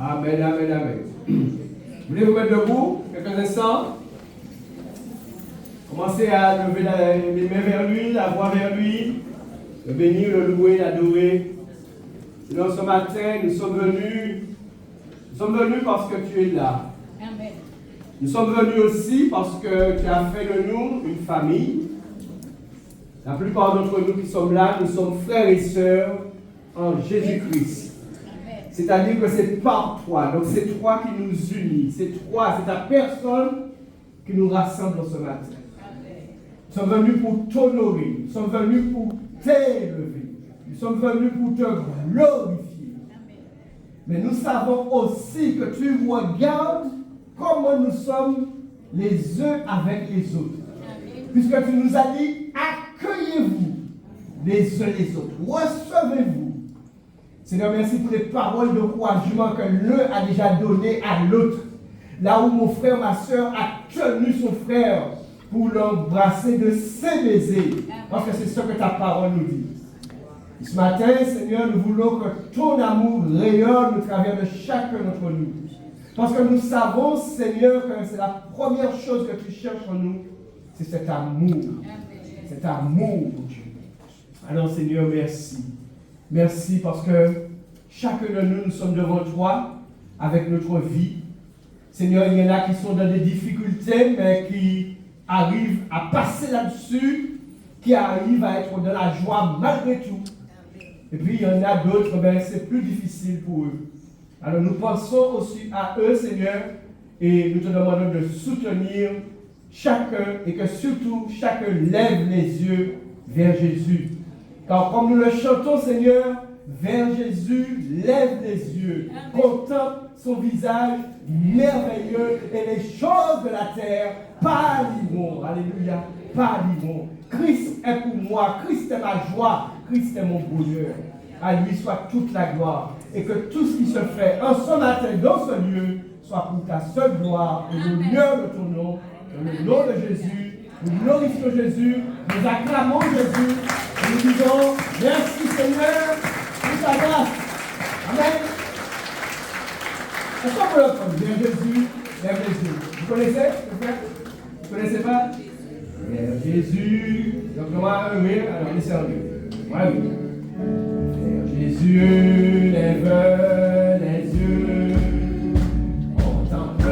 Amen, amen, amen. Voulez vous mettre debout quelques instants? Commencez à lever les mains vers lui, la voix vers lui, le bénir, le louer, l'adorer. Sinon, ce matin, nous sommes venus parce que tu es là. Amen. Nous sommes venus aussi parce que tu as fait de nous une famille. La plupart d'entre nous qui sommes là, nous sommes frères et sœurs en Jésus-Christ. C'est-à-dire que c'est par toi. Donc c'est toi qui nous unit. C'est toi, c'est ta personne qui nous rassemble ce matin. Nous sommes venus pour t'honorer. Nous sommes venus pour t'élever. Nous sommes venus pour te glorifier. Mais nous savons aussi que tu regardes comment nous sommes les uns avec les autres. Puisque tu nous as dit, accueillez-vous les uns les autres. Recevez-vous. Seigneur, merci pour les paroles d'encouragement que l'un a déjà données à l'autre. Là où mon frère, ma soeur a tenu son frère pour l'embrasser de ses baisers. Parce que c'est ce que ta parole nous dit. Et ce matin, Seigneur, nous voulons que ton amour rayonne au travers de chacun d'entre nous. Parce que nous savons, Seigneur, que c'est la première chose que tu cherches en nous, c'est cet amour. Cet amour pour Dieu. Alors, Seigneur, merci. Merci parce que chacun de nous, nous sommes devant toi avec notre vie. Seigneur, il y en a qui sont dans des difficultés, mais qui arrivent à passer là-dessus, qui arrivent à être dans la joie malgré tout. Et puis, il y en a d'autres, ben, c'est plus difficile pour eux. Alors, nous pensons aussi à eux, Seigneur, et nous te demandons de soutenir chacun, et que surtout, chacun lève les yeux vers Jésus. Car comme nous le chantons, Seigneur, vers Jésus, lève les yeux, contemple son visage merveilleux, et les choses de la terre pâliront. Alléluia, pâliront. Christ est pour moi, Christ est ma joie, Christ est mon bonheur. À lui soit toute la gloire, et que tout ce qui se fait en ce matin dans ce lieu soit pour ta seule gloire et l'honneur de ton nom. Dans le nom de Jésus, nous glorifions Jésus, nous acclamons Jésus, et nous disons merci Seigneur pour ta grâce. Amen. Est-ce qu'on peut le prendre? Vers Jésus, vers Jésus. Vous connaissez le frère? Vous ne connaissez pas? Vers Jésus. Donc on va oui, alors laissez en deux. Ouais, oui. Vers Jésus, lève les yeux. Contemple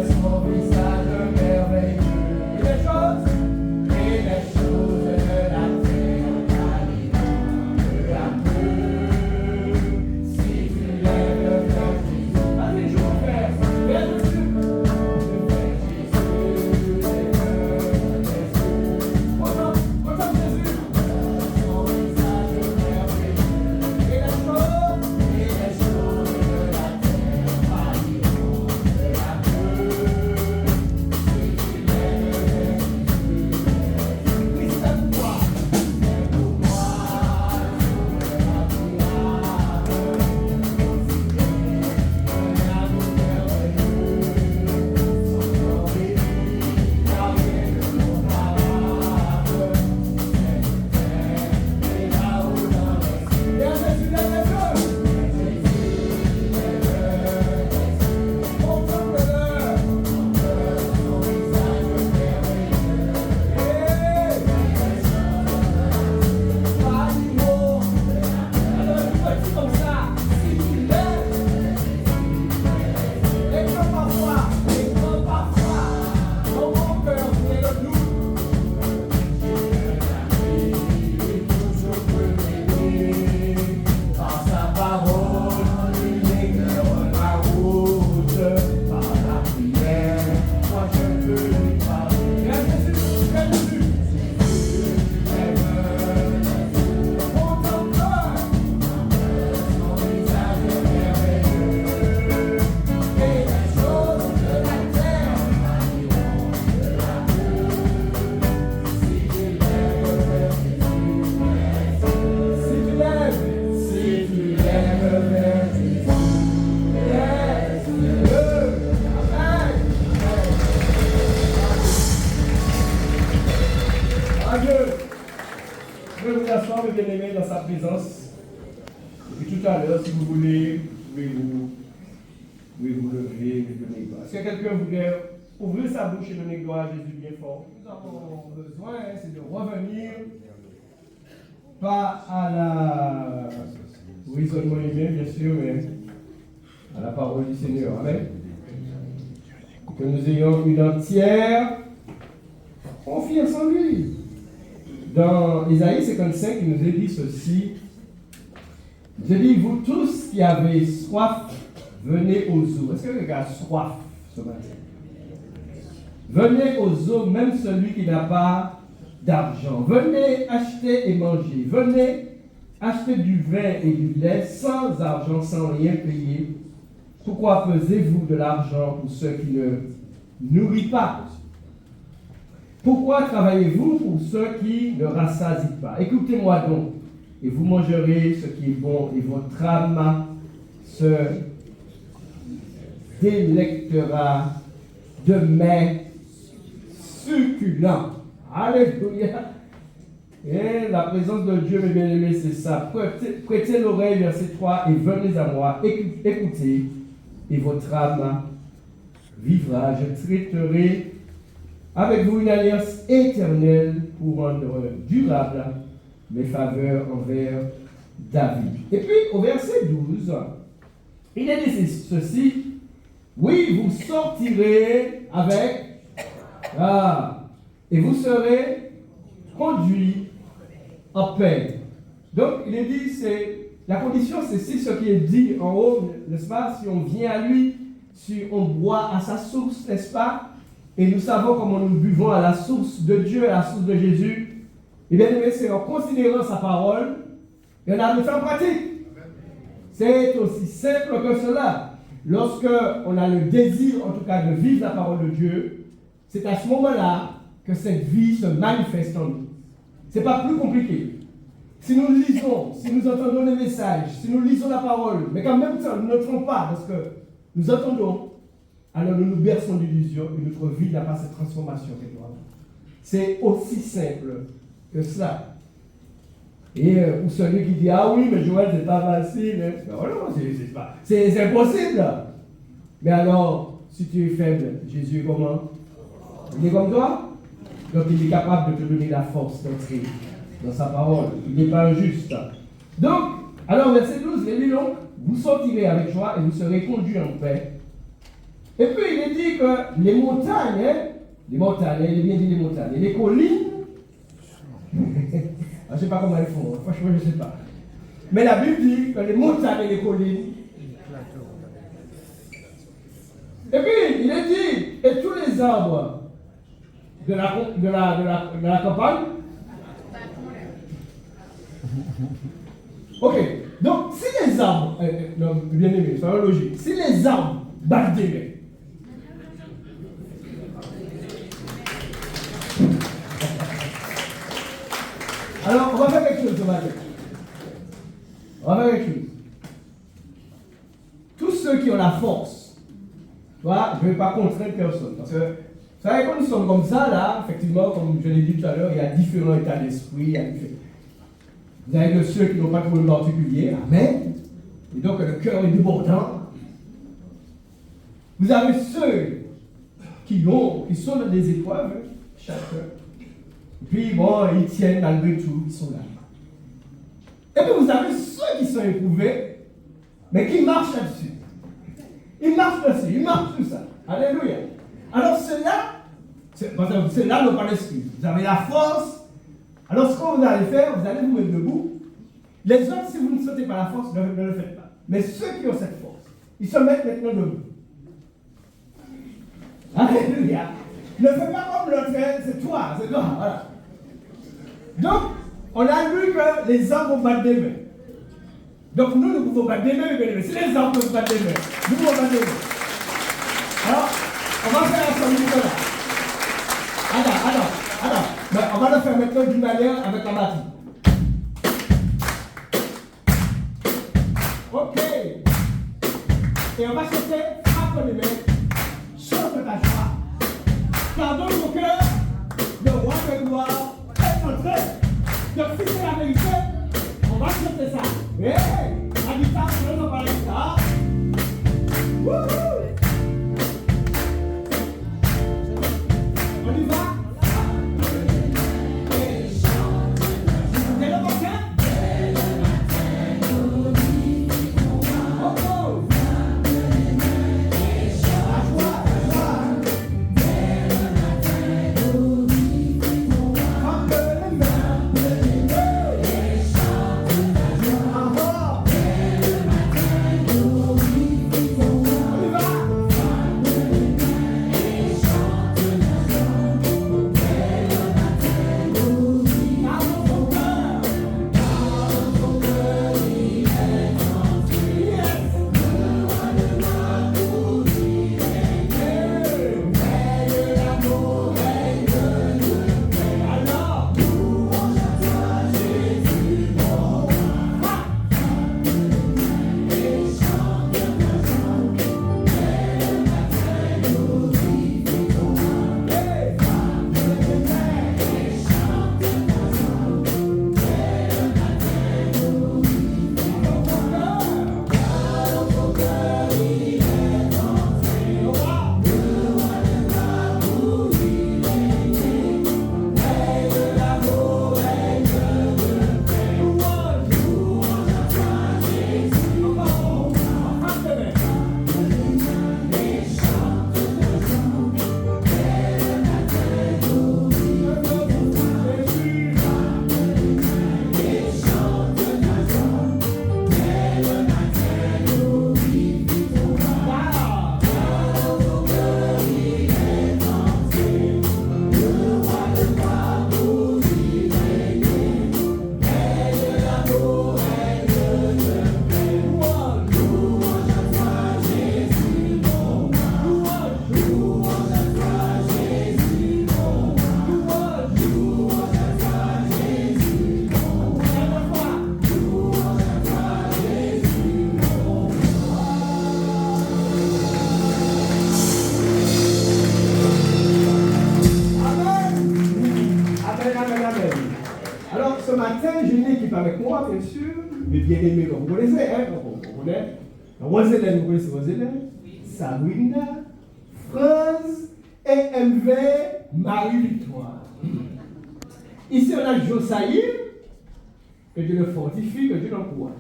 son visage merveilleux. Et les choses de la terre pâliront peu à peu. Si tu lèves vers Jésus, allez, je vous fais vers Jésus. Vers Jésus, lève les yeux. Contemple Jésus. Son visage merveilleux. Et les choses de la terre pâliront peu à peu. Si tu lèves vers Jésus. Christ est pour moi. Pour moi, bien-aimés dans sa présence. Et puis tout à l'heure, si vous voulez, vous pouvez vous Oui, vous levez, vous donnez gloire. Est-ce que quelqu'un voulait ouvrir sa bouche et donner gloire à Jésus bien fort? Nous avons besoin, c'est de revenir pas à la raisonnement humain, bien sûr, mais à la parole du Seigneur. Amen. Que nous ayons une entière confiance en lui. Dans Isaïe 55, il nous est dit ceci. Il nous est dit, vous tous qui avez soif, venez aux eaux. Est-ce que quelqu'un a soif ce matin? Venez aux eaux, même celui qui n'a pas d'argent. Venez acheter et manger. Venez acheter du vin et du lait sans argent, sans rien payer. Pourquoi pesez-vous de l'argent pour ceux qui ne nourrissent pas? Pourquoi travaillez-vous pour ceux qui ne rassasient pas? Écoutez-moi donc, et vous mangerez ce qui est bon, et votre âme se délectera de mets succulents. Alléluia! Et la présence de Dieu, mes bien-aimés, c'est ça. Prêtez l'oreille, verset 3, et venez à moi, écoutez, et votre âme vivra. Je traiterai avec vous une alliance éternelle pour rendre durable mes faveurs envers David. Et puis, au verset 12, il est dit ceci, oui, vous sortirez avec, et vous serez conduits en paix. Donc, il est dit, la condition, c'est si ce qui est dit en haut, n'est-ce pas, si on vient à lui, si on boit à sa source, n'est-ce pas, et nous savons comment nous buvons à la source de Dieu, à la source de Jésus, et bien aimé, c'est en considérant sa parole, et on a le fait en pratique. C'est aussi simple que cela. Lorsque on a le désir, en tout cas, de vivre la parole de Dieu, c'est à ce moment-là que cette vie se manifeste en nous. Ce n'est pas plus compliqué. Si nous lisons, si nous entendons les messages, si nous lisons la parole, mais qu'en même temps, nous n'entrons pas parce que nous entendons, alors nous nous berçons d'illusions et notre vie n'a pas cette transformation qu'elle doit avoir. C'est aussi simple que cela. Et pour celui qui dit, ah oui, mais Joël, c'est pas facile. Ben voilà, c'est impossible. Mais alors, si tu es faible, Jésus est comment? Il est comme toi? Donc il est capable de te donner la force d'entrer dans sa parole. Il n'est pas injuste. Donc, alors verset 12, il dit donc, vous sortirez avec joie et vous serez conduits en paix. Et puis il est dit que les montagnes, il est bien dit les montagnes, et les collines, je ne sais pas comment elles font, franchement je ne sais pas. Mais la Bible dit que les montagnes et les collines. Et puis il est dit, et tous les arbres de la campagne. Ok, donc si les arbres, bien aimé, soyons logiques, si les arbres battent des mains, alors, on va faire quelque chose ce matin. On va faire quelque chose. Tous ceux qui ont la force, tu vois, je ne vais pas contraindre personne. Parce que, vous savez, quand nous sommes comme ça, là, effectivement, comme je l'ai dit tout à l'heure, il y a différents états d'esprit. Vous avez de ceux qui n'ont pas de problème particulier, amen. Et donc, le cœur est débordant. Vous avez ceux qui sont dans des épreuves, chacun. Puis bon, ils tiennent malgré tout, ils sont là. Et puis vous avez ceux qui sont éprouvés, mais qui marchent là-dessus. Ils marchent là-dessus, ils marchent tout ça. Alléluia. Alors ceux-là n'ont pas d'esprit. Vous avez la force. Alors ce que vous allez faire, vous allez vous mettre debout. Les autres, si vous ne sentez pas la force, ne le faites pas. Mais ceux qui ont cette force, ils se mettent maintenant debout. Alléluia. Ne fais pas comme l'autre, c'est toi, voilà. Donc, on a vu que les arbres vont battre des mains. Donc, nous pouvons battre des mains, mais si les arbres peuvent battre des mains, nous pouvons battre des mains. Alors, on va faire ensemble Nicolas. Attends. Mais on va le faire maintenant d'une manière avec la batterie. Ok. Et on va chanter, frappe les mains, chante ta joie. Pardonne mon cœur, le roi de gloire est entré. Donc si c'est la vérité, on va chanter ça. Hey, la guitare, on va parler de ça. Wouhou! bien-aimés, vous connaissez, hein? On connaît. Roselaine, vous connaissez Roselaine? Sabrina, France et MV, Marie-Victoire. Ici, on a Josaïe, que Dieu le fortifie, que Dieu l'encourage.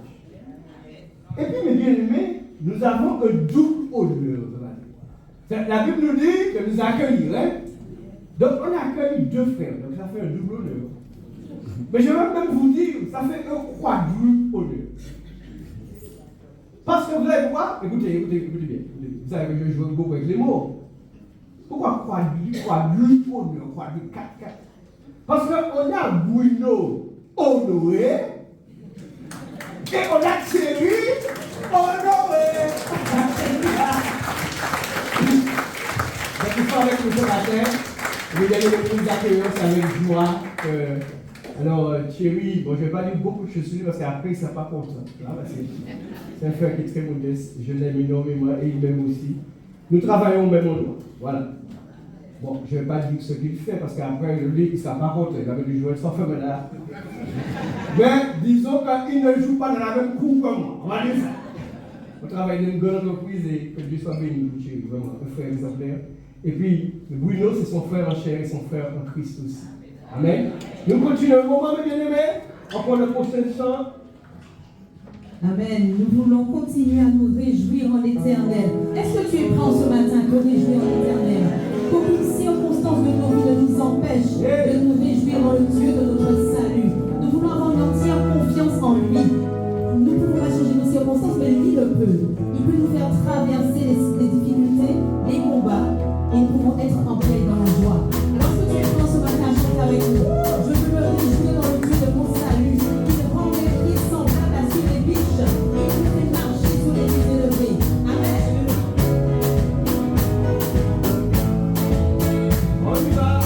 Et puis, mes bien-aimés, nous avons un double honneur dans la vie. La Bible nous dit que nous accueillons. Donc, on accueille deux frères, donc ça fait un double honneur. Mais je vais même vous dire, ça fait un quadruple honneur. Parce que vous allez voir, écoutez bien. Vous savez que je joue beaucoup avec les mots. Pourquoi quadruple honneur, quadruple 4? Parce qu'on a Bruno honoré et on a Thierry honoré. Donc, il faut avec nous ce matin, vous allez nous accueillir avec joie. Alors, Thierry, bon, je ne vais pas dire beaucoup de choses sur lui parce qu'après, il ne sera pas content. C'est un frère qui est très modeste, je l'aime énormément et il m'aime aussi. Nous travaillons au même endroit. Voilà. Bon, je ne vais pas dire ce qu'il fait parce qu'après, lui, il ne sera pas content. Il avait dû jouer sans faire là. Mais disons qu'il ne joue pas dans la même cour que moi. On va dire ça. On travaille dans une grande entreprise et que Dieu soit béni, Thierry, vraiment, un frère exemplaire. Et puis, Bruno, c'est son frère en chair et son frère en Christ aussi. Amen. Nous continuons un moment, mes bien-aimés. Encore le prochain chant. Amen. Nous voulons continuer à nous réjouir en l'Éternel. Est-ce que tu es prêt ce matin pour réjouir en l'Éternel? Qu'aucune circonstance de nos vies ne nous empêche de nous réjouir dans le Dieu de notre salut. Nous voulons avoir une entière confiance en lui. Nous ne pouvons pas changer nos circonstances, mais lui le peut. Il peut nous faire traverser les difficultés, les combats, et nous pouvons être en paix dans la joie. Alors, est-ce que tu es prêt ce matin à chanter avec nous? Je veux me réjouir dans le Dieu de mon salut, qui me rend mes pieds semblables à ceux des biches, et qui me fait marcher sous les pieds élevés. Amen. On y va.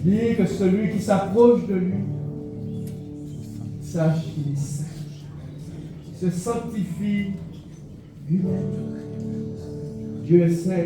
Dis que celui qui s'approche de lui, sache qu'il est saint, se sanctifie lui-même. Dieu est saint.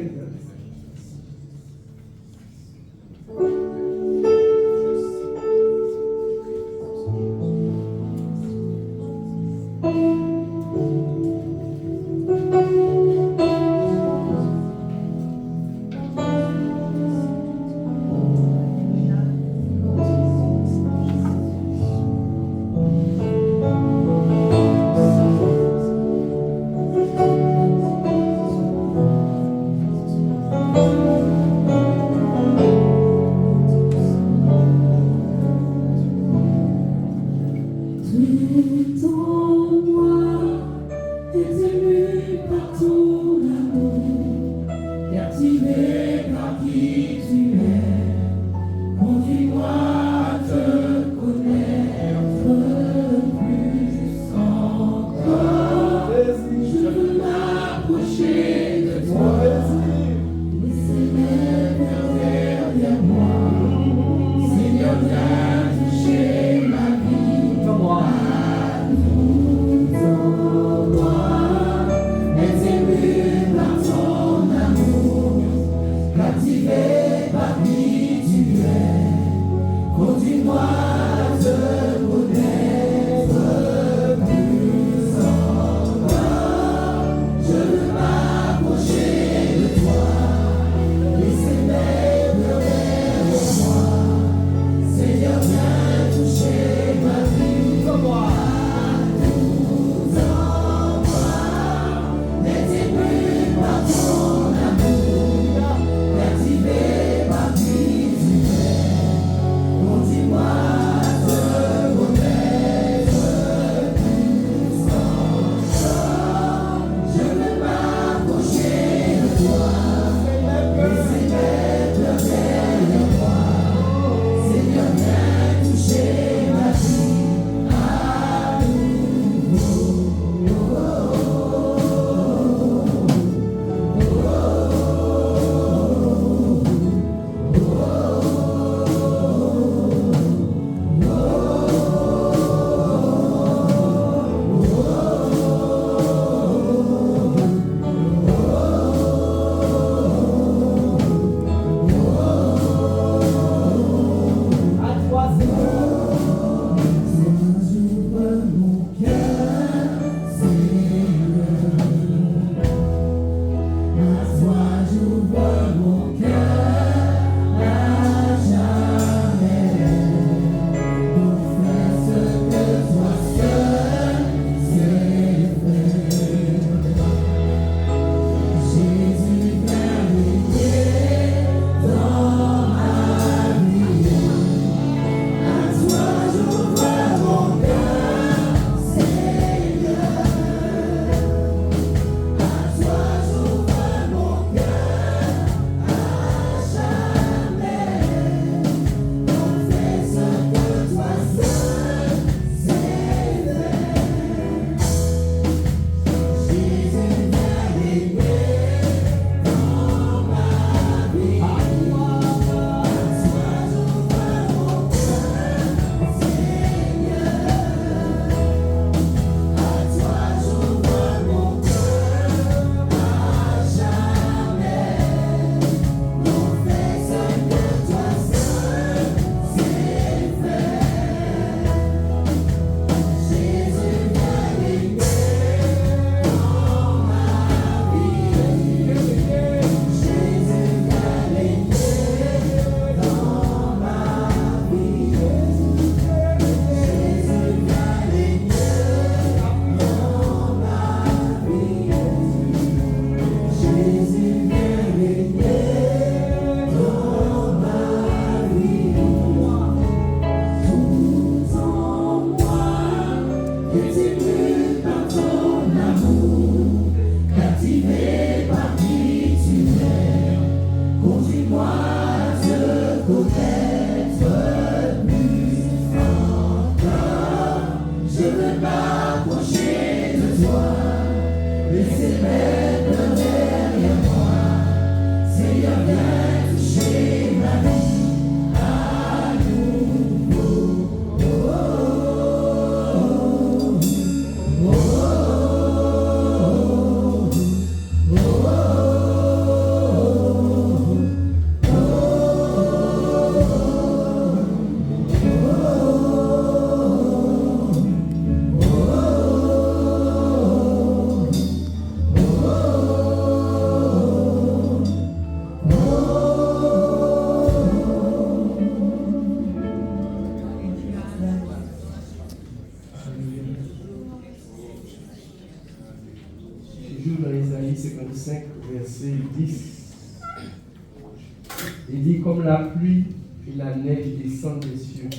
Il dit comme la pluie et la neige descendent des cieux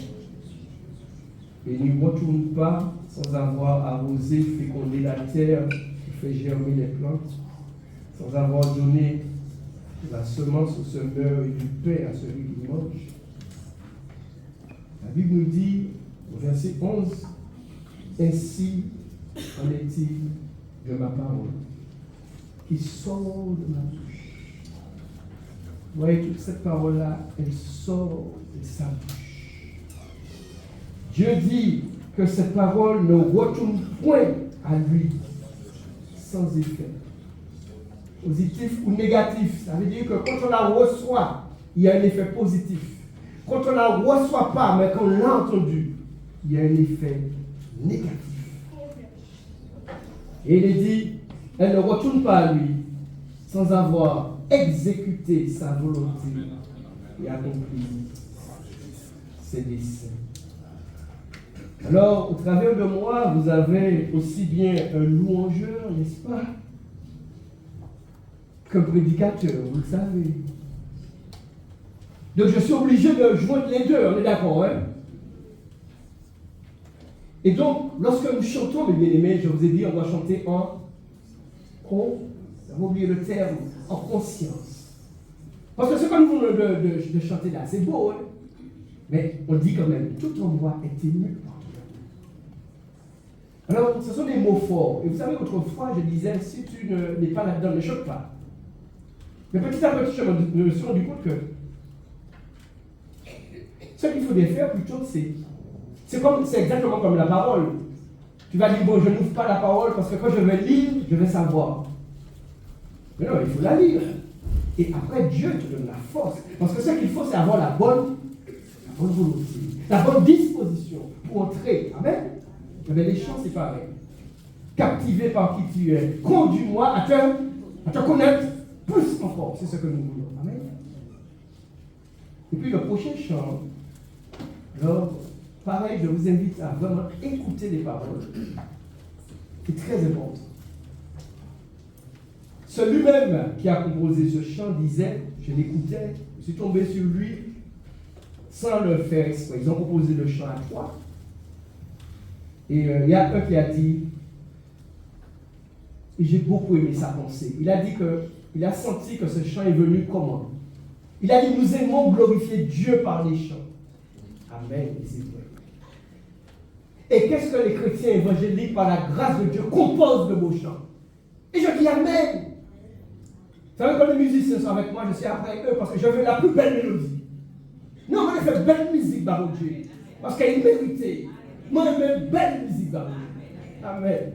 et ne retournent pas sans avoir arrosé, fécondé la terre, qui fait germer les plantes, sans avoir donné la semence au semeur et du pain à celui qui mange. La Bible nous dit, au verset 11, ainsi en est-il de ma parole, qui sort de ma bouche. Vous voyez, toute cette parole-là, elle sort de sa bouche. Dieu dit que cette parole ne retourne point à lui sans effet, positif ou négatif. Ça veut dire que quand on la reçoit, il y a un effet positif. Quand on ne la reçoit pas, mais qu'on l'a entendu, il y a un effet négatif. Et il est dit, elle ne retourne pas à lui sans avoir exécuté sa volonté et accompli ses desseins. Alors, au travers de moi, vous avez aussi bien un louangeur, n'est-ce pas, qu'un prédicateur, vous le savez. Donc, je suis obligé de joindre les deux, on est d'accord, hein? Et donc, lorsque nous chantons, mes bien-aimés, je vous ai dit, on doit chanter j'ai oublié le terme, en conscience. Parce que ce que nous voulons de chanter là, c'est beau, hein? Mais on dit quand même, tout en moi est ému par Dieu. Alors, ce sont des mots forts. Et vous savez, autrefois, je disais, si tu n'es pas là-dedans, ne choque pas. Mais petit à petit, je me suis rendu compte que ce qu'il faut faire plutôt, c'est exactement comme la parole. Tu vas dire, bon, je n'ouvre pas la parole parce que quand je vais lire, je vais savoir. Mais non, il faut la lire. Et après, Dieu te donne la force. Parce que ce qu'il faut, c'est avoir la bonne volonté, la bonne disposition pour entrer. Amen. Mais les chants, c'est pareil. Captivé par qui tu es, conduis-moi à te connaître plus encore. C'est ce que nous voulons. Amen. Et puis le prochain chant, alors, pareil, je vous invite à vraiment écouter les paroles. C'est très important. Celui-même qui a composé ce chant disait, je l'écoutais, je suis tombé sur lui sans le faire exprès. Ils ont composé le chant à 3. Et il y a un qui a dit, et j'ai beaucoup aimé sa pensée, il a dit qu'il a senti que ce chant est venu comment? Il a dit, nous aimons glorifier Dieu par les chants. Amen, et c'est vrai. Et qu'est-ce que les chrétiens évangéliques, par la grâce de Dieu, composent de beaux chants? Et je dis Amen. Vous savez, quand les musiciens sont avec moi, je suis après eux parce que je veux la plus belle mélodie. Non, moi, je fais belle musique, par Dieu. Parce qu'elle est méritée. Moi, je fais belle musique, par Dieu. Amen.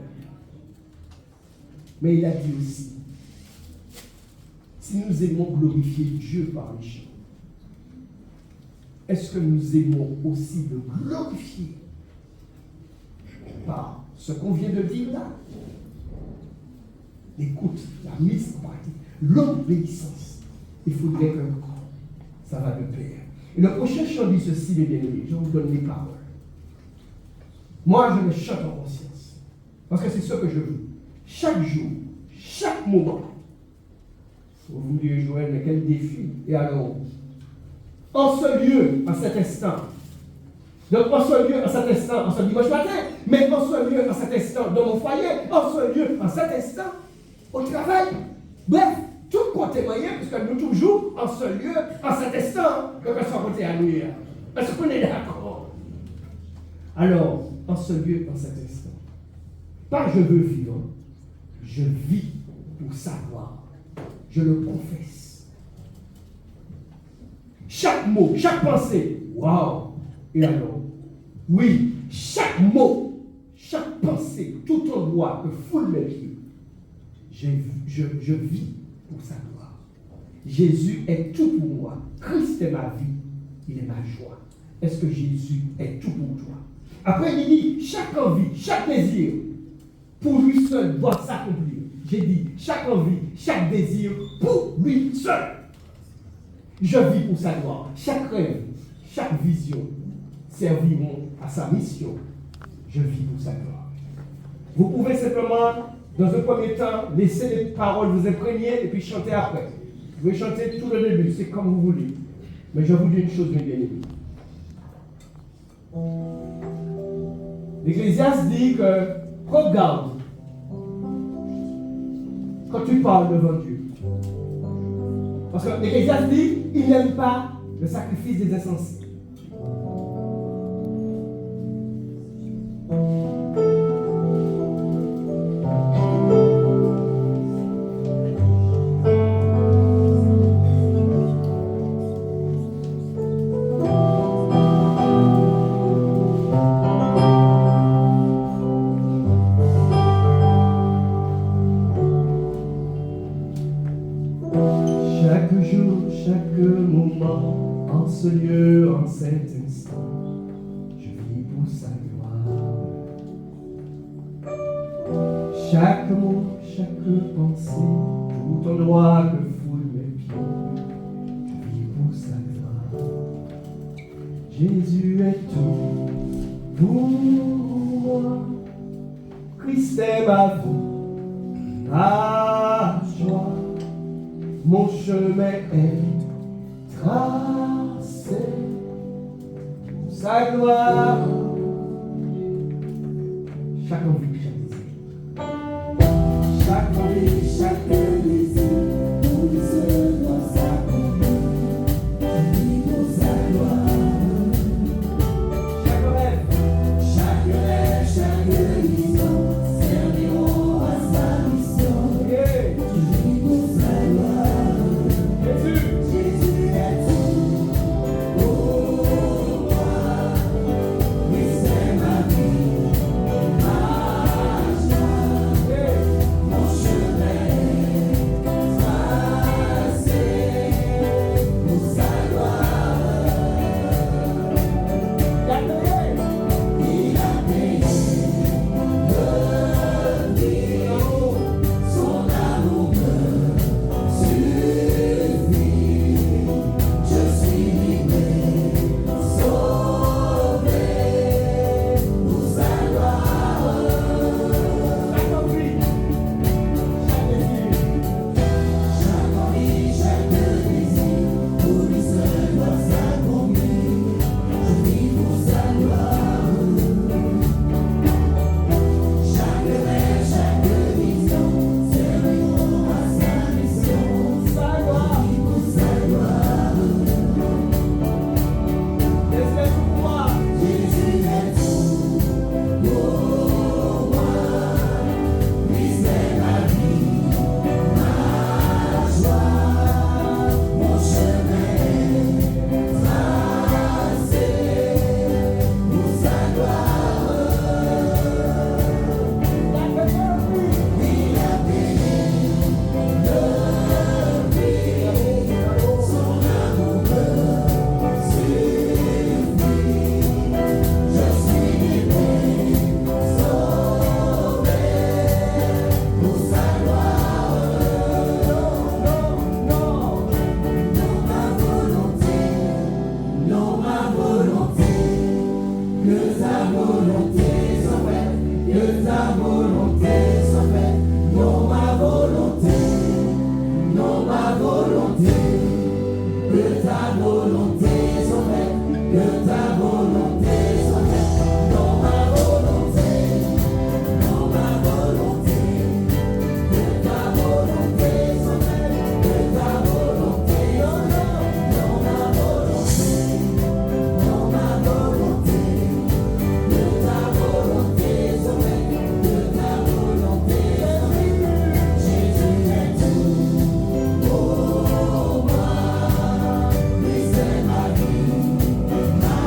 Mais il a dit aussi, si nous aimons glorifier Dieu par les chants, est-ce que nous aimons aussi le glorifier par ce qu'on vient de dire là? L'écoute, la mise en pratique, l'obéissance. Il faudrait que ça va de pair. Et le prochain chant dit ceci, mes bien-aimés, je vous donne les paroles. Moi, je me chante en conscience. Parce que c'est ce que je veux. Chaque jour, chaque moment. Vous me direz, Joël, mais quel défi? Et alors, en ce lieu, à cet instant, donc en ce lieu, à cet instant, en ce dimanche matin, mais en ce lieu, à cet instant, dans mon foyer, en ce lieu, à cet instant, au travail, bref, tout côté moyen, puisque nous toujours, en ce lieu, à cet instant, que ce soit côté à nous. Est-ce qu'on est d'accord? Alors, en ce lieu, en cet instant, pas je veux vivre, je vis pour savoir, je le confesse. Chaque mot, chaque pensée, waouh! Et alors, oui, chaque mot, chaque pensée, tout en moi que foule mes yeux, je vis pour sa gloire. Jésus est tout pour moi. Christ est ma vie, il est ma joie. Est-ce que Jésus est tout pour toi? Après, il dit, chaque envie, chaque désir, pour lui seul doit s'accomplir. J'ai dit, chaque envie, chaque désir, pour lui seul. Je vis pour sa gloire. Chaque rêve, chaque vision serviront à sa mission. Je vis pour sa gloire. Vous pouvez simplement, dans un premier temps, laisser les paroles vous imprégner et puis chanter après. Vous pouvez chanter tout le début, c'est comme vous voulez. Mais je vous dis une chose, mes bien-aimés. L'Ecclésiaste dit que regarde quand tu parles devant Dieu. Parce que l'Ecclésiaste dit il n'aime pas le sacrifice des insensés. Chaque jour, chaque moment, en ce lieu, en cet instant, je vis pour sa gloire. Chaque mot, chaque pensée, tout endroit que foule mes pieds, je vis pour sa gloire. Jésus est tout pour moi, Christ est ma vie, ma joie. Mon chemin est tracé pour sa gloire. Chaque envie, chaque désir. Chaque désir, pour se doit s'accomplir. Je vis pour sa gloire. Chaque rêve, chaque vision serviront à sa mission. Je vis pour sa gloire. Jésus est tout pour moi. Oui, c'est ma vie, ma joie. Mon chemin tracé pour sa gloire. Il a payé le prix. Son amour me suffit. Je suis livré, sauvé pour sa gloire. Chaque envie, chaque désir, pour lui seul doit s'accomplir. Je vis pour sa gloire. Chaque rêve, chaque vision serviront à sa mission. Sa gloire, je vis pour sa gloire. Jésus est pour moi. Jésus est tout pour moi. Lui c'est ma vie, ma joie. Mon chemin tracé pour sa gloire. Il a payé le prix. Son amour me suffit. Je suis livré, sauvé pour sa gloire. Non, ma volonté, non, ma volonté, que ta volonté soit faite, que ta volonté soit faite. Non, ma volonté, non, ma volonté, que ta volonté soit faite, que ta volonté soit faite. Non, ma volonté, non, ma volonté, que ta volonté soit faite, que ta volonté, non, non, ma volonté, non, ma volonté, que ta volonté soit faite, que ta volonté soit faite. Jésus est tout pour moi. Lui c'est ma vie, ma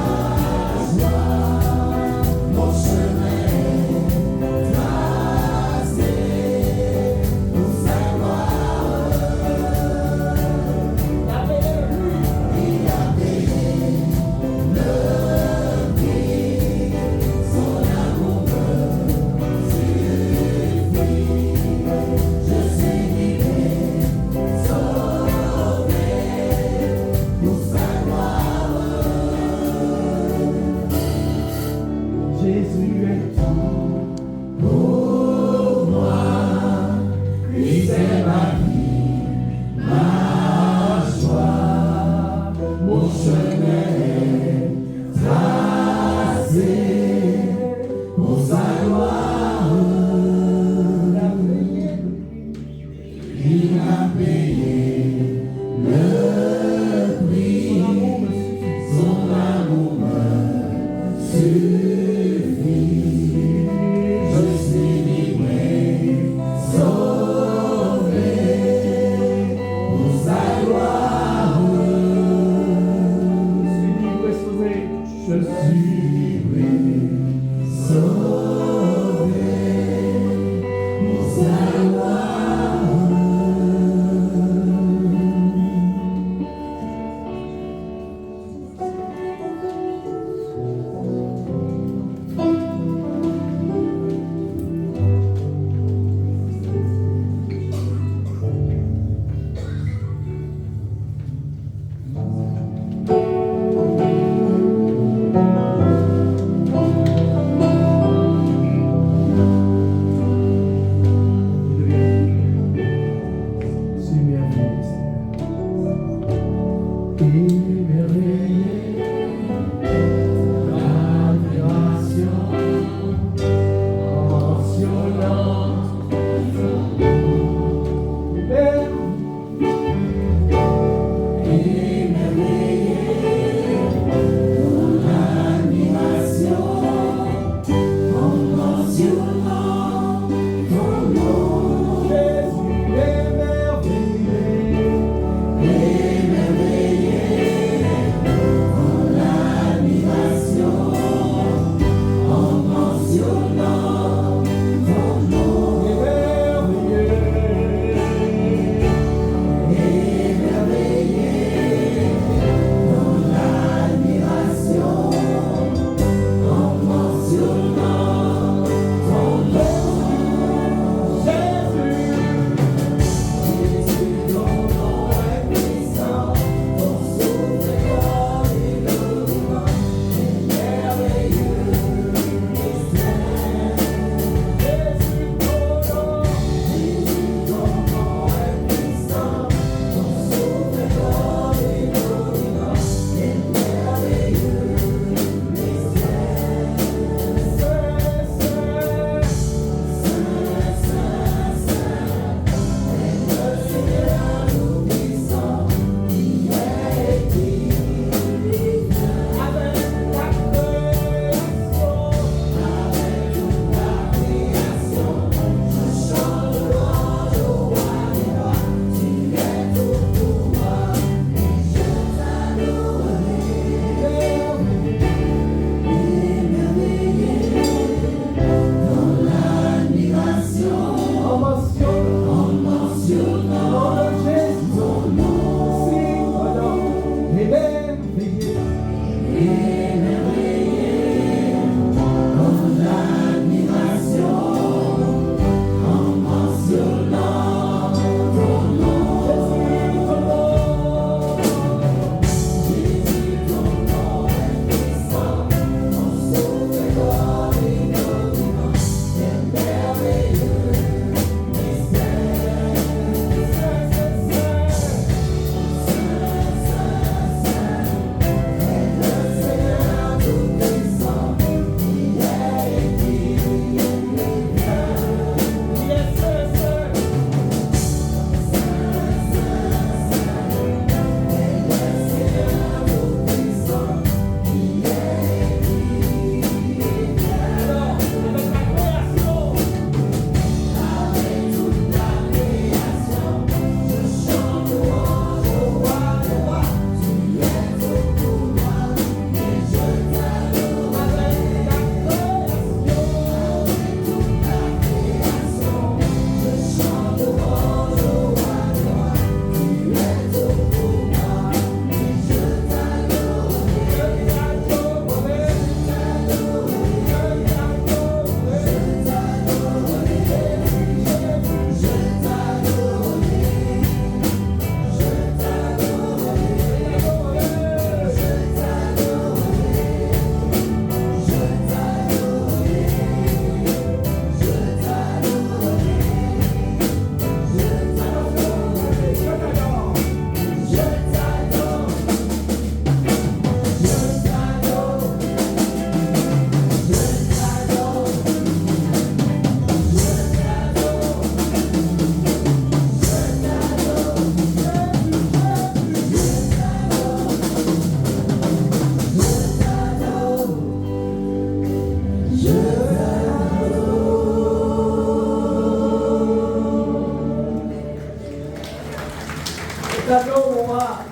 D'accord, on va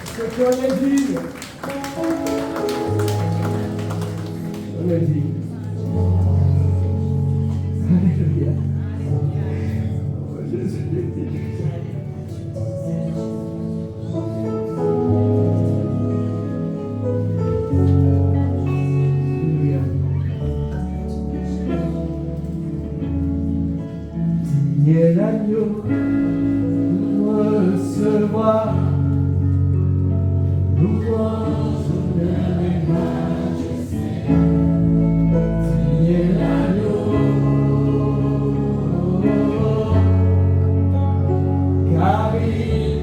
se faire dire. On est dit. Alléluia. Oh, Jésus, Alléluia. Tu es l'agneau. Recevoir louange, honneur et majesté. Tu es l'agneau, car il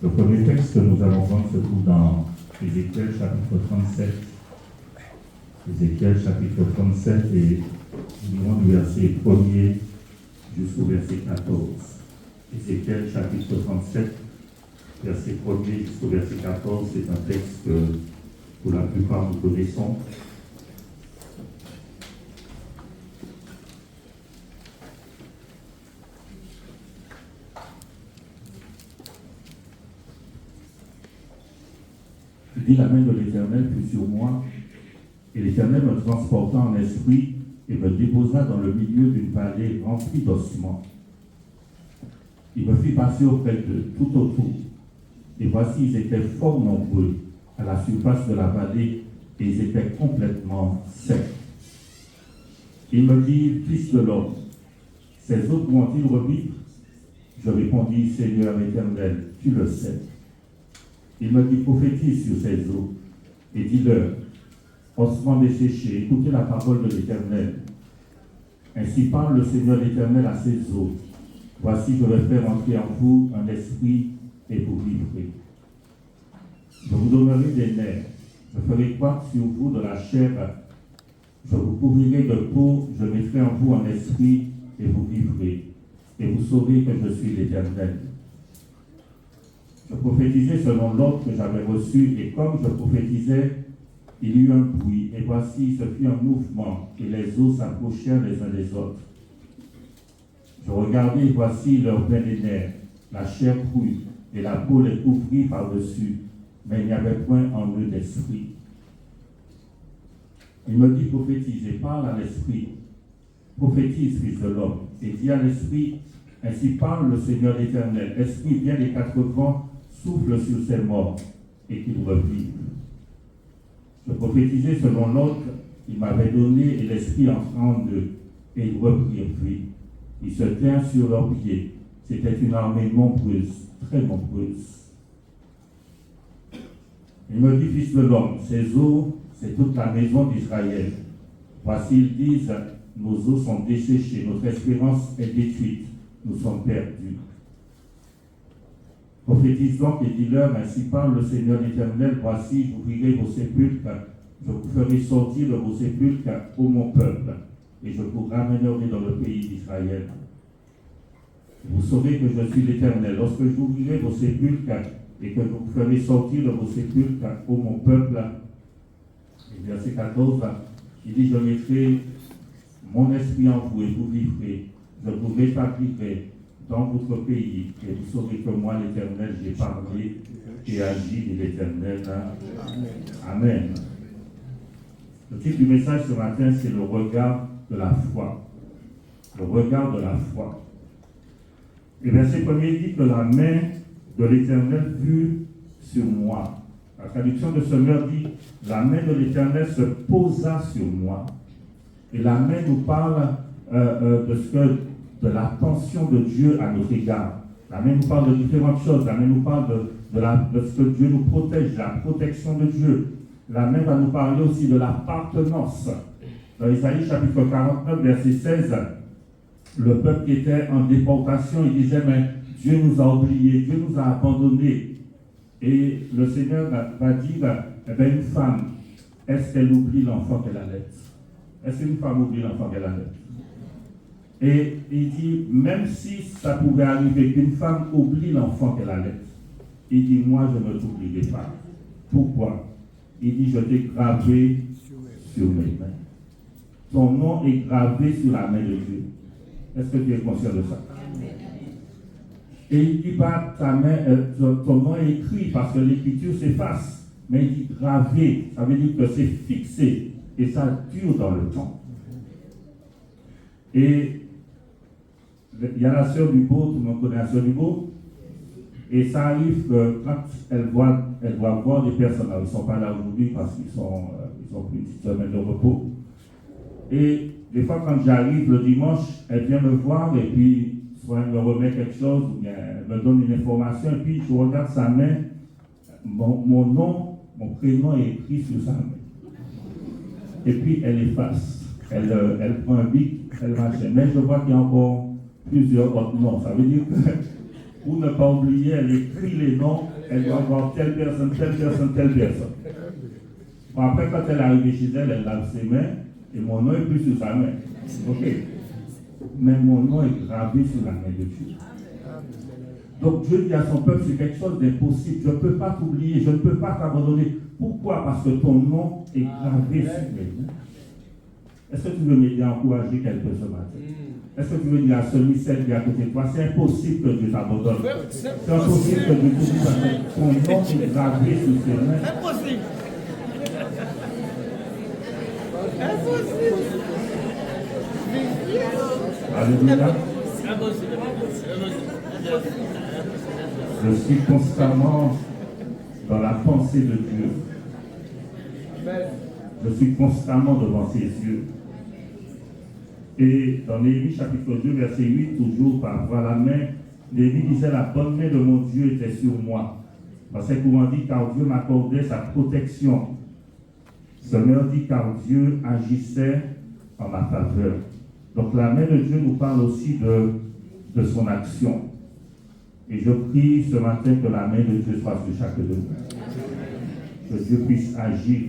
Le premier texte que nous allons prendre se trouve dans Ézéchiel chapitre 37. Ézéchiel chapitre 37 et nous lirons du verset 1er jusqu'au verset 14. Ézéchiel chapitre 37, verset 1er jusqu'au verset 14, c'est un texte que pour la plupart nous connaissons. Dit la main de l'Éternel fut sur moi, et l'Éternel me transporta en esprit et me déposa dans le milieu d'une vallée remplie d'ossements. Il me fit passer auprès d'eux tout autour, et voici ils étaient fort nombreux à la surface de la vallée, et ils étaient complètement secs. Il me dit, fils de l'homme, ces eaux pourront-ils revivre? Je répondis, Seigneur éternel, tu le sais. Il me dit, prophétise sur ces eaux, et dis-leur, ossements desséchés, écoutez la parole de l'Éternel. Ainsi parle le Seigneur l'Éternel à ces eaux. Voici, je vais faire entrer en vous un esprit, et vous vivrez. Je vous donnerai des nerfs, je ferai croître sur vous de la chair, je vous couvrirai de peau, je mettrai en vous un esprit, et vous vivrez, et vous saurez que je suis l'Éternel. Je prophétisais selon l'ordre que j'avais reçu, et comme je prophétisais, il y eut un bruit, et voici, ce fut un mouvement, et les eaux s'approchèrent les uns des autres. Je regardais, et voici, leur plein des nerfs, la chair crue, et la peau les couvrit par-dessus, mais il n'y avait point en eux d'esprit. Il me dit, prophétisez, parle à l'esprit, prophétise, fils de l'homme, et dis à l'esprit, ainsi parle le Seigneur l'Éternel, esprit vient des quatre vents, souffle sur ces morts, et qu'ils revivent. Je prophétisais selon l'ordre qu'il m'avait donné, et l'esprit entra en eux, et ils reprirent vie. Ils se tinrent sur leurs pieds. C'était une armée nombreuse, très nombreuse. Il me dit, fils de l'homme, ces eaux, c'est toute la maison d'Israël. Voici, ils disent, nos eaux sont desséchées, notre espérance est détruite, nous sommes perdus. Prophétise donc et dis-leur, ainsi parle le Seigneur l'Éternel, voici, j'ouvrirai vos sépulcres je vous ferai sortir de vos sépulcres, ô mon peuple, et je vous ramènerai dans le pays d'Israël. Vous saurez que je suis l'Éternel. Lorsque j'ouvrirai vos sépulcres et que je vous ferai sortir de vos sépulcres, ô mon peuple, et verset 14, il dit, je mettrai mon esprit en vous et vous vivrez. Je vous rétablirai dans votre pays et vous saurez que moi, l'Éternel, j'ai parlé et agi, dit l'Éternel. Amen. Le titre du message ce matin, c'est le regard de la foi. Le regard de la foi. Et verset 1er dit que la main de l'Éternel fut sur moi. La traduction de ce verbe dit, la main de l'Éternel se posa sur moi. Et la main nous parle de l'attention de Dieu à notre égard. La main nous parle de différentes choses. La main nous parle de ce que Dieu nous protège, de la protection de Dieu. La main va nous parler aussi de l'appartenance. Dans Isaïe chapitre 49, verset 16, le peuple qui était en déportation, il disait, mais Dieu nous a oubliés, Dieu nous a abandonnés. Et le Seigneur va dire, eh bien, une femme, est-ce qu'elle oublie l'enfant qu'elle allait? Est-ce qu'une femme oublie l'enfant qu'elle allait? Et il dit, même si ça pouvait arriver qu'une femme oublie l'enfant qu'elle allait, il dit, moi, je ne t'oublierai pas. Pourquoi? Il dit, je t'ai gravé sur mes mains. Ton nom est gravé sur la main de Dieu. Est-ce que tu es conscient de ça? Et il dit pas ta main, ton nom est écrit parce que l'écriture s'efface. Mais il dit gravé, ça veut dire que c'est fixé et ça dure dans le temps. Et il y a la sœur Dubo, tout le monde connaît la sœur Dubo. Et ça arrive que quand elle doit voir des personnes, ils ne sont pas là aujourd'hui parce qu'ils ont pris une petite semaine de repos. Et des fois, quand j'arrive le dimanche, elle vient me voir et puis soit elle me remet quelque chose, ou bien elle me donne une information, et puis je regarde sa main, mon nom, mon prénom est écrit sur sa main. Et puis elle efface, elle prend un bic, elle marche. Mais je vois qu'il y a encore plusieurs autres noms. Ça veut dire que, pour ne pas oublier, elle écrit les noms, elle doit avoir telle personne, telle personne, telle personne. Bon, après, quand elle est arrivée chez elle, elle lave ses mains, et mon nom est plus sur sa main. Ok. Mais mon nom est gravé sur la main de Dieu. Donc Dieu dit à son peuple, c'est quelque chose d'impossible. Je ne peux pas t'oublier, je ne peux pas t'abandonner. Pourquoi? Parce que ton nom est gravé sur mes mains. Est-ce que tu veux m'aider à encourager quelqu'un ce matin? Est-ce que tu veux dire à celui, celle qui est à côté de toi, c'est impossible que Dieu t'abandonne. C'est impossible que Dieu t'oublie parce que ton nom est gravé sur ses mains. Impossible. Impossible. Alléluia. Je suis constamment dans la pensée de Dieu. Je suis constamment devant ses yeux. Et dans Néhémie chapitre 2, verset 8, toujours par voie la main, Néhémie disait, la bonne main de mon Dieu était sur moi. Verset courant dit, car Dieu m'accordait sa protection. Seigneur dit, car Dieu agissait en ma faveur. Donc la main de Dieu nous parle aussi de son action. Et je prie ce matin que la main de Dieu soit sur chacun de nous. Que Dieu puisse agir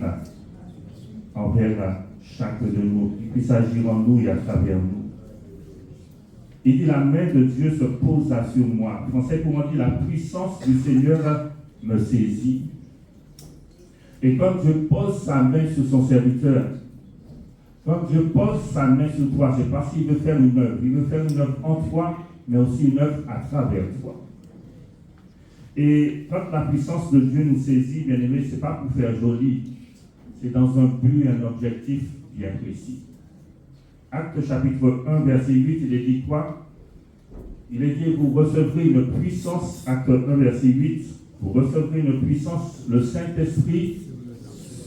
envers chacun de nous, qu'il puisse agir en nous et à travers nous. Il dit, la main de Dieu se posa sur moi. En français, comment dire, la puissance du Seigneur me saisit. Et quand Dieu pose sa main sur son serviteur, quand Dieu pose sa main sur toi, c'est parce qu'il veut faire une œuvre. Il veut faire une œuvre en toi, mais aussi une œuvre à travers toi. Et quand la puissance de Dieu nous saisit, bien aimé, ce n'est pas pour faire joli. C'est dans un but et un objectif bien précis. Acte chapitre 1, verset 8, il est dit quoi? Il est dit, vous recevrez une puissance, acte 1, verset 8, vous recevrez une puissance, le Saint-Esprit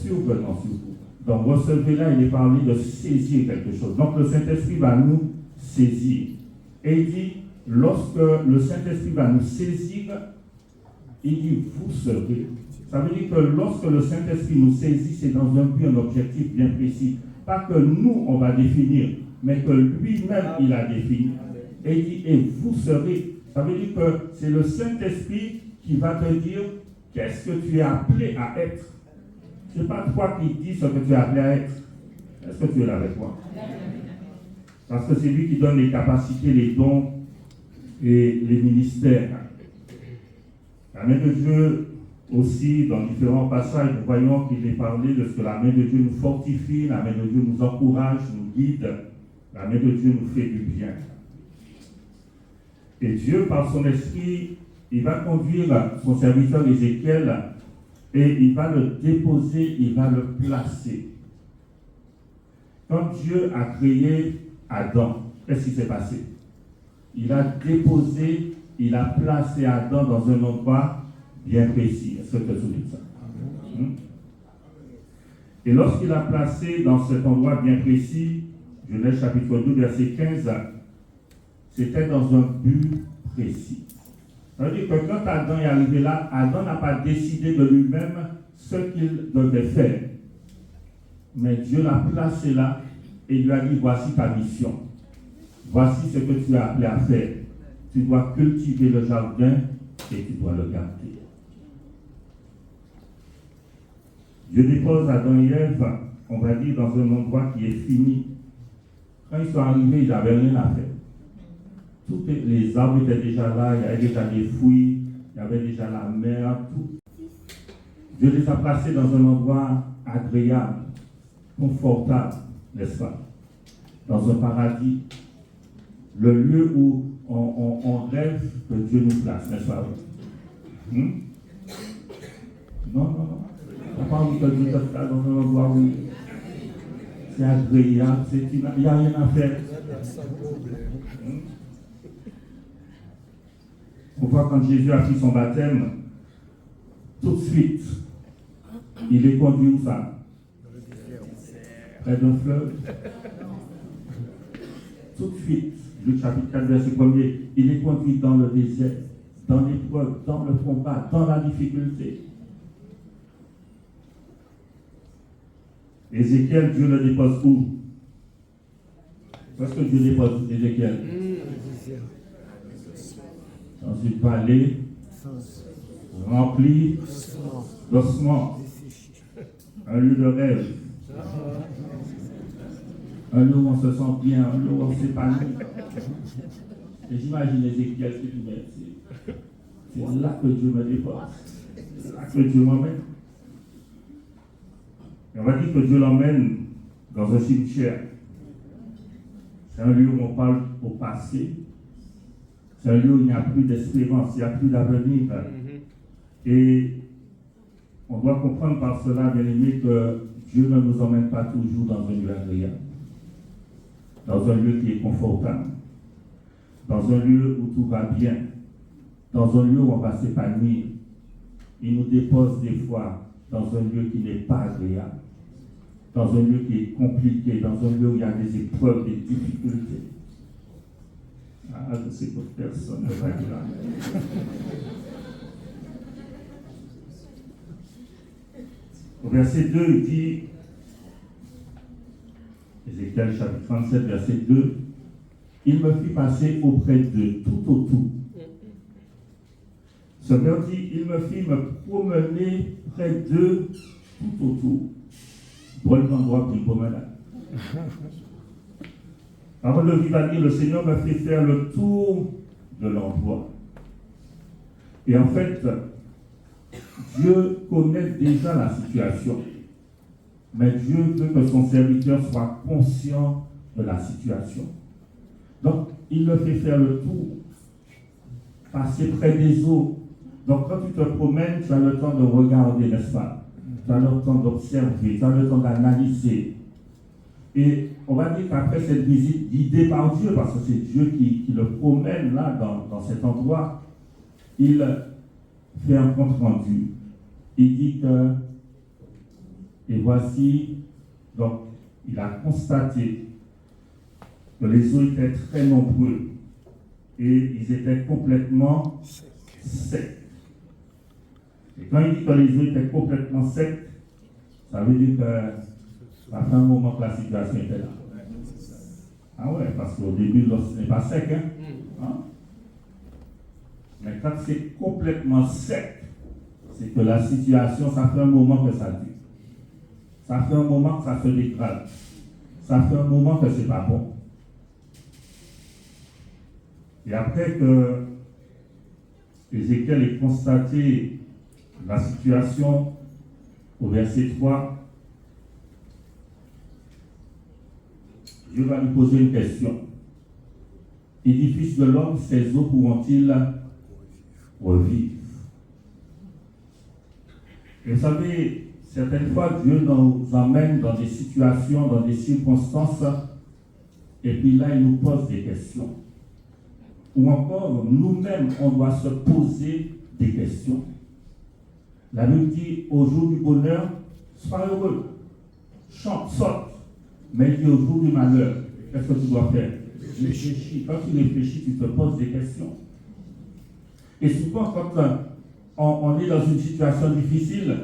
survenant sur vous. Donc, recevrez là, il est parlé de saisir quelque chose. Donc, le Saint-Esprit va nous saisir. Et il dit, lorsque le Saint-Esprit va nous saisir, il dit, vous serez. Ça veut dire que lorsque le Saint-Esprit nous saisit, c'est dans un but, un objectif bien précis. Pas que nous, on va définir, mais que lui-même, il a défini. Et il dit, et vous serez. Ça veut dire que c'est le Saint-Esprit qui va te dire, qu'est-ce que tu es appelé à être. Ce n'est pas toi qui dis ce que tu es appelé à être. Est-ce que tu es là avec moi? Parce que c'est lui qui donne les capacités, les dons et les ministères. La main de Dieu aussi, dans différents passages, nous voyons qu'il est parlé de ce que la main de Dieu nous fortifie, la main de Dieu nous encourage, nous guide, la main de Dieu nous fait du bien. Et Dieu, par son esprit, il va conduire son serviteur Ézéchiel et il va le déposer, il va le placer. Quand Dieu a créé Adam, qu'est-ce qui s'est passé? Il a déposé, il a placé Adam dans un endroit bien précis. Est-ce que tu te souviens de ça? Et lorsqu'il a placé dans cet endroit bien précis, Genèse chapitre 2, verset 15, c'était dans un but précis. Ça veut dire que quand Adam est arrivé là, Adam n'a pas décidé de lui-même ce qu'il devait faire. Mais Dieu l'a placé là et lui a dit, voici ta mission. Voici ce que tu as appelé à faire. Tu dois cultiver le jardin et tu dois le garder. Dieu dépose Adam et Ève, on va dire, dans un endroit qui est fini. Quand ils sont arrivés, ils n'avaient rien à faire. Tous les arbres étaient déjà là, il y avait déjà des fruits, il y avait déjà la mer, tout. Dieu les a placés dans un endroit agréable, confortable, n'est-ce pas? Dans un paradis. Le lieu où on rêve que Dieu nous place, n'est-ce pas? Non. On n'a pas envie que Dieu te place dans un endroit où c'est agréable, il n'y a rien à faire. On voit quand Jésus a pris son baptême, tout de suite, il est conduit où ça? Près d'un fleuve. Tout de suite, Luc chapitre 4, verset 1er, il est conduit dans le désert, dans l'épreuve, dans le combat, dans la difficulté. Ézéchiel, Dieu le dépose où? Où est-ce que Dieu dépose Ézéchiel? Dans une vallée remplie d'ossements. Un lieu de rêve. Un lieu où on se sent bien, un lieu où on s'épanouit. Et j'imagine Ézéchiel qui dit, c'est là que Dieu me dépose. C'est là que Dieu m'emmène. Et on va dire que Dieu l'emmène dans un cimetière. C'est un lieu où on parle au passé. C'est un lieu où il n'y a plus d'espérance, il n'y a plus d'avenir. Et on doit comprendre par cela, bien aimé, que Dieu ne nous emmène pas toujours dans un lieu agréable, dans un lieu qui est confortable, dans un lieu où tout va bien, dans un lieu où on va s'épanouir. Il nous dépose des fois dans un lieu qui n'est pas agréable, dans un lieu qui est compliqué, dans un lieu où il y a des épreuves, des difficultés. Ah, je sais que personne ne va dire là. Au verset 2, il dit, Ézéchiel chapitre 37, verset 2, il me fit passer auprès d'eux, tout autour. Ce verbe dit, il me fit me promener près d'eux, tout autour. Drôle d'endroit pour une promenade. Avant de vivre à dire, le Seigneur m'a fait faire le tour de l'endroit. Et en fait, Dieu connaît déjà la situation. Mais Dieu veut que son serviteur soit conscient de la situation. Donc, il le fait faire le tour, passer près des eaux. Donc, quand tu te promènes, tu as le temps de regarder, n'est-ce pas? Tu as le temps d'observer, tu as le temps d'analyser. Et on va dire qu'après cette visite guidée par Dieu, parce que c'est Dieu qui le promène là, dans cet endroit, il fait un compte rendu. Il dit que, et voici, donc, il a constaté que les eaux étaient très nombreux et ils étaient complètement secs. Et quand il dit que les eaux étaient complètement secs, ça veut dire que ça fait un moment que la situation était là. Ah ouais, parce qu'au début, l'eau n'est pas sec, hein? Mais quand c'est complètement sec, c'est que la situation, ça fait un moment que ça dure. Ça fait un moment que ça se dégrade. Ça fait un moment que c'est pas bon. Et après que Ézéchiel ait constaté la situation au verset 3, Dieu va lui poser une question. Il dit, fils de l'homme, ces eaux pourront-ils revivre? Et vous savez, certaines fois, Dieu nous emmène dans des situations, dans des circonstances, et puis là, il nous pose des questions. Ou encore, nous-mêmes, on doit se poser des questions. La Bible dit, au jour du bonheur, sois heureux, chante, saute. Mais il dit, au jour du malheur, qu'est-ce que tu dois faire? Réfléchis. Quand tu réfléchis, tu te poses des questions. Et souvent, quand on est dans une situation difficile,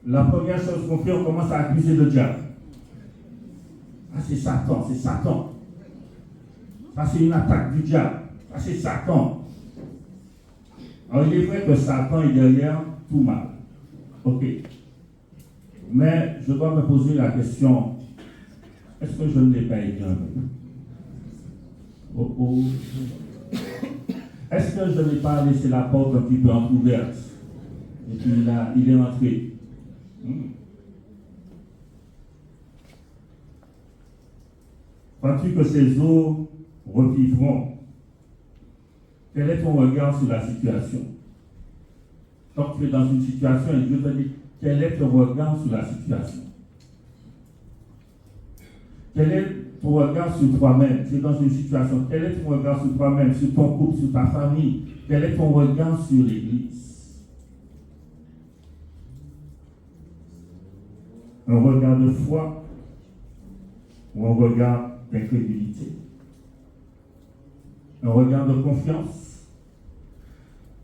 la première chose qu'on fait, on commence à accuser le diable. Ah, c'est Satan, c'est Satan. Ça, c'est une attaque du diable. Ah, c'est Satan. Alors, il est vrai que Satan est derrière tout mal. Ok. Mais je dois me poser la question, est-ce que je ne l'ai pas aidé un peu? Oh, oh. Est-ce que je n'ai pas laissé la porte un petit peu entrouverte? Et puis il est entré. Crois-tu que ces eaux revivront? Quel est ton regard sur la situation? Quand tu es dans une situation et Dieu te dit, quel est ton regard sur la situation? Quel est ton regard sur toi-même? Tu es dans une situation. Quel est ton regard sur toi-même, sur ton couple, sur ta famille? Quel est ton regard sur l'Église? Un regard de foi ou un regard d'incrédulité? Un regard de confiance?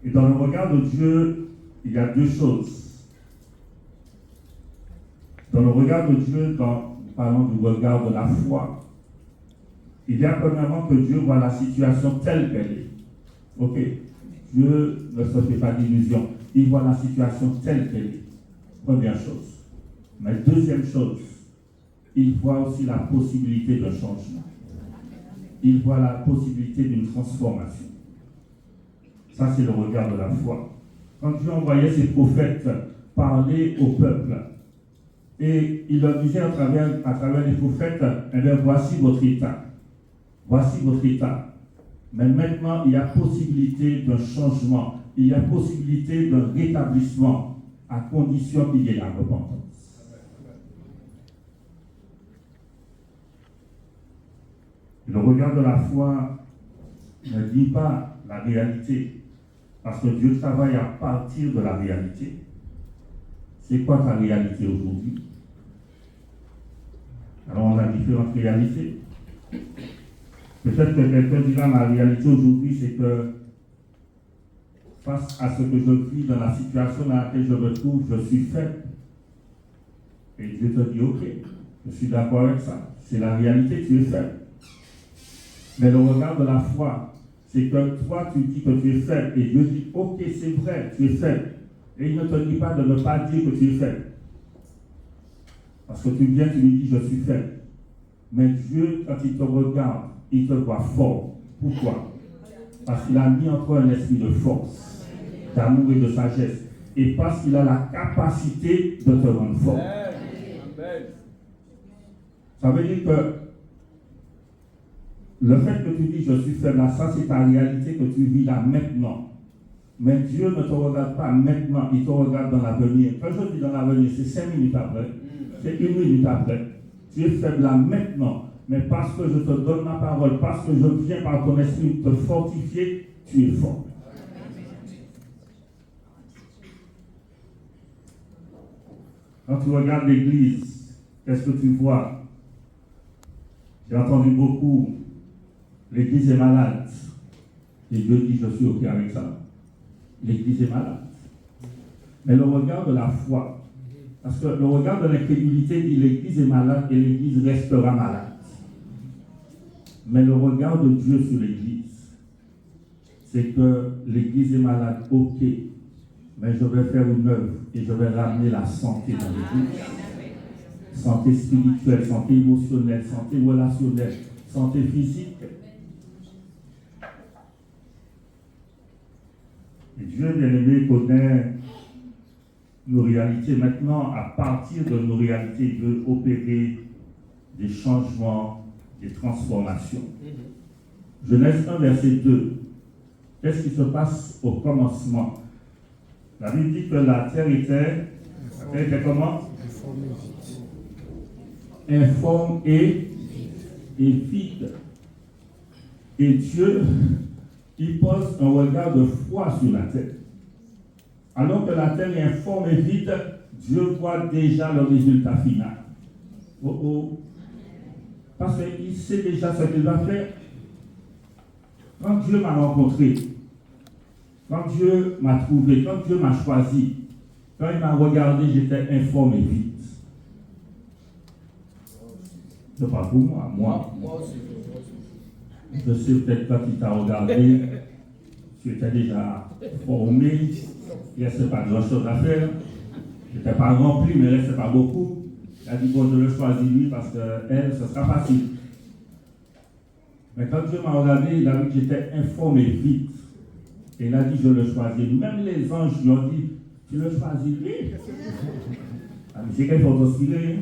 Et dans le regard de Dieu, il y a deux choses. Dans le regard de Dieu, parlons du regard de la foi, il y a premièrement que Dieu voit la situation telle qu'elle est. Ok, Dieu ne se fait pas d'illusions. Il voit la situation telle qu'elle est. Première chose. Mais deuxième chose, il voit aussi la possibilité d'un changement. Il voit la possibilité d'une transformation. Ça, c'est le regard de la foi. Quand Dieu envoyait ses prophètes parler au peuple, et il leur disait à travers les prophètes, eh bien, voici votre état. Voici votre état. Mais maintenant, il y a possibilité d'un changement. Il y a possibilité d'un rétablissement, à condition qu'il y ait la repentance. Le regard de la foi ne dit pas la réalité, parce que Dieu travaille à partir de la réalité. C'est quoi ta réalité aujourd'hui? Alors on a différentes réalités. Peut-être que quelqu'un dira, ma réalité aujourd'hui, c'est que face à ce que je vis dans la situation dans laquelle je me trouve, je suis faible. Et Dieu te dit, ok, je suis d'accord avec ça. C'est la réalité, tu es faible. Mais le regard de la foi, c'est que toi, tu dis que tu es faible. Et Dieu dit, ok, c'est vrai, tu es faible. Et il ne te dit pas de ne pas dire que tu es faible. Parce que tu viens, tu lui dis, je suis faible. Mais Dieu, quand il te regarde, il te voit fort. Pourquoi? Parce qu'il a mis en toi un esprit de force, d'amour et de sagesse. Et parce qu'il a la capacité de te rendre fort. Ça veut dire que le fait que tu dis, je suis faible, ça c'est ta réalité que tu vis là maintenant. Mais Dieu ne te regarde pas maintenant, il te regarde dans l'avenir. Quand je dis dans l'avenir, c'est 5 minutes après, c'est 1 minute après. Tu es faible là maintenant, mais parce que je te donne ma parole, parce que je viens par ton esprit te fortifier, tu es fort. Quand tu regardes l'église, qu'est-ce que tu vois? J'ai entendu beaucoup, l'église est malade. Et Dieu dit, je suis OK avec ça. L'église est malade. Mais le regard de la foi, parce que le regard de l'incrédulité dit l'église est malade et l'église restera malade. Mais le regard de Dieu sur l'église, c'est que l'église est malade, ok, mais je vais faire une œuvre et je vais ramener la santé dans l'église. santé spirituelle, santé émotionnelle, santé relationnelle, santé physique. Et Dieu, bien-aimé, connaît nos réalités. Maintenant, à partir de nos réalités, il veut opérer des changements, des transformations. Genèse 1, verset 2. Qu'est-ce qui se passe au commencement? La Bible dit que la terre était comment? Informe et vide. Et Dieu, il pose un regard de foi sur la terre. Alors que la terre est informe et vide, Dieu voit déjà le résultat final. Parce qu'il sait déjà ce qu'il va faire. Quand Dieu m'a rencontré, quand Dieu m'a trouvé, quand Dieu m'a choisi, quand il m'a regardé, j'étais informe et vide. Ce n'est pas pour moi. Moi aussi. Je sais peut-être quand il t'a regardé, tu étais déjà formé, il ne restait pas grand-chose à faire. Je n'étais pas rempli, mais il ne restait pas beaucoup. Il a dit, bon, je le choisis lui parce qu'elle, ce sera facile. Mais quand Dieu m'a regardé, il a vu que j'étais informe et vide. Et il a dit, je le choisis. Même les anges lui ont dit, tu le choisis lui. Ah, mais c'est qu'il faut t'inspirer.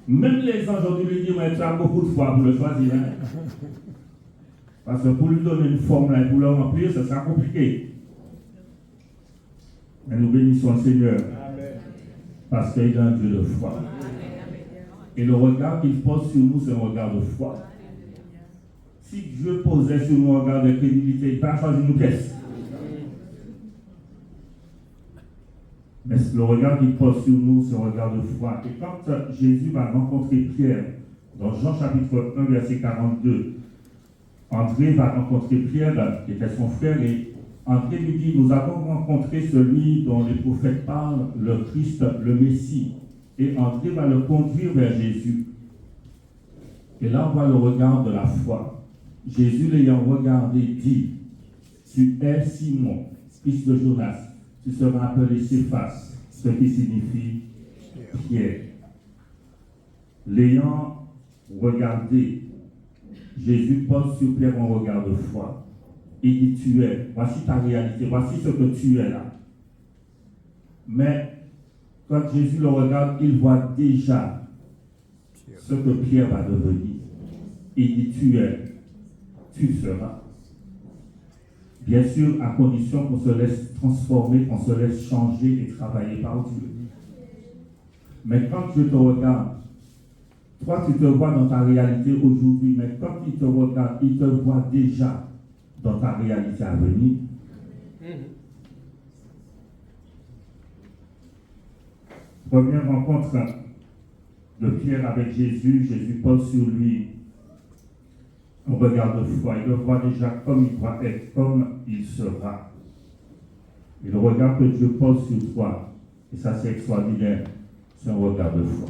Même les anges ont dû lui dire, mais tu as beaucoup de foi pour le choisir. Hein? Parce que pour lui donner une forme là, et pour le remplir, ce sera compliqué. Mais nous bénissons le Seigneur. Amen. Parce qu'il est un Dieu de foi. Amen. Et le regard qu'il pose sur nous, c'est un regard de foi. Si Dieu posait sur nous un regard de crédibilité, il ne peut pas choisir nous qu'est-ce. Mais le regard qu'il pose sur nous, c'est un regard de foi. Et quand Jésus va rencontrer Pierre, dans Jean chapitre 1, verset 42, André va rencontrer Pierre, qui était son frère, et André lui dit, nous avons rencontré celui dont les prophètes parlent, le Christ, le Messie. Et André va le conduire vers Jésus. Et là, on voit le regard de la foi. Jésus l'ayant regardé dit, tu es Simon, fils de Jonas, tu seras appelé Céphas, ce qui signifie Pierre. L'ayant regardé, Jésus pose sur Pierre un regard de foi. Il dit, tu es, voici ta réalité, voici ce que tu es là. Mais quand Jésus le regarde, il voit déjà ce que Pierre va devenir. Il dit, tu es, tu seras. Bien sûr, à condition qu'on se laisse transformer, qu'on se laisse changer et travailler par Dieu. Mais quand Dieu te regarde, toi tu te vois dans ta réalité aujourd'hui, mais quand il te regarde, il te voit déjà dans ta réalité à venir. Première rencontre de Pierre avec Jésus, Jésus pose sur lui un regard de foi. Il le voit déjà comme il doit être, comme il sera. Et le regard que Dieu pose sur toi, et ça c'est extraordinaire, c'est un regard de foi.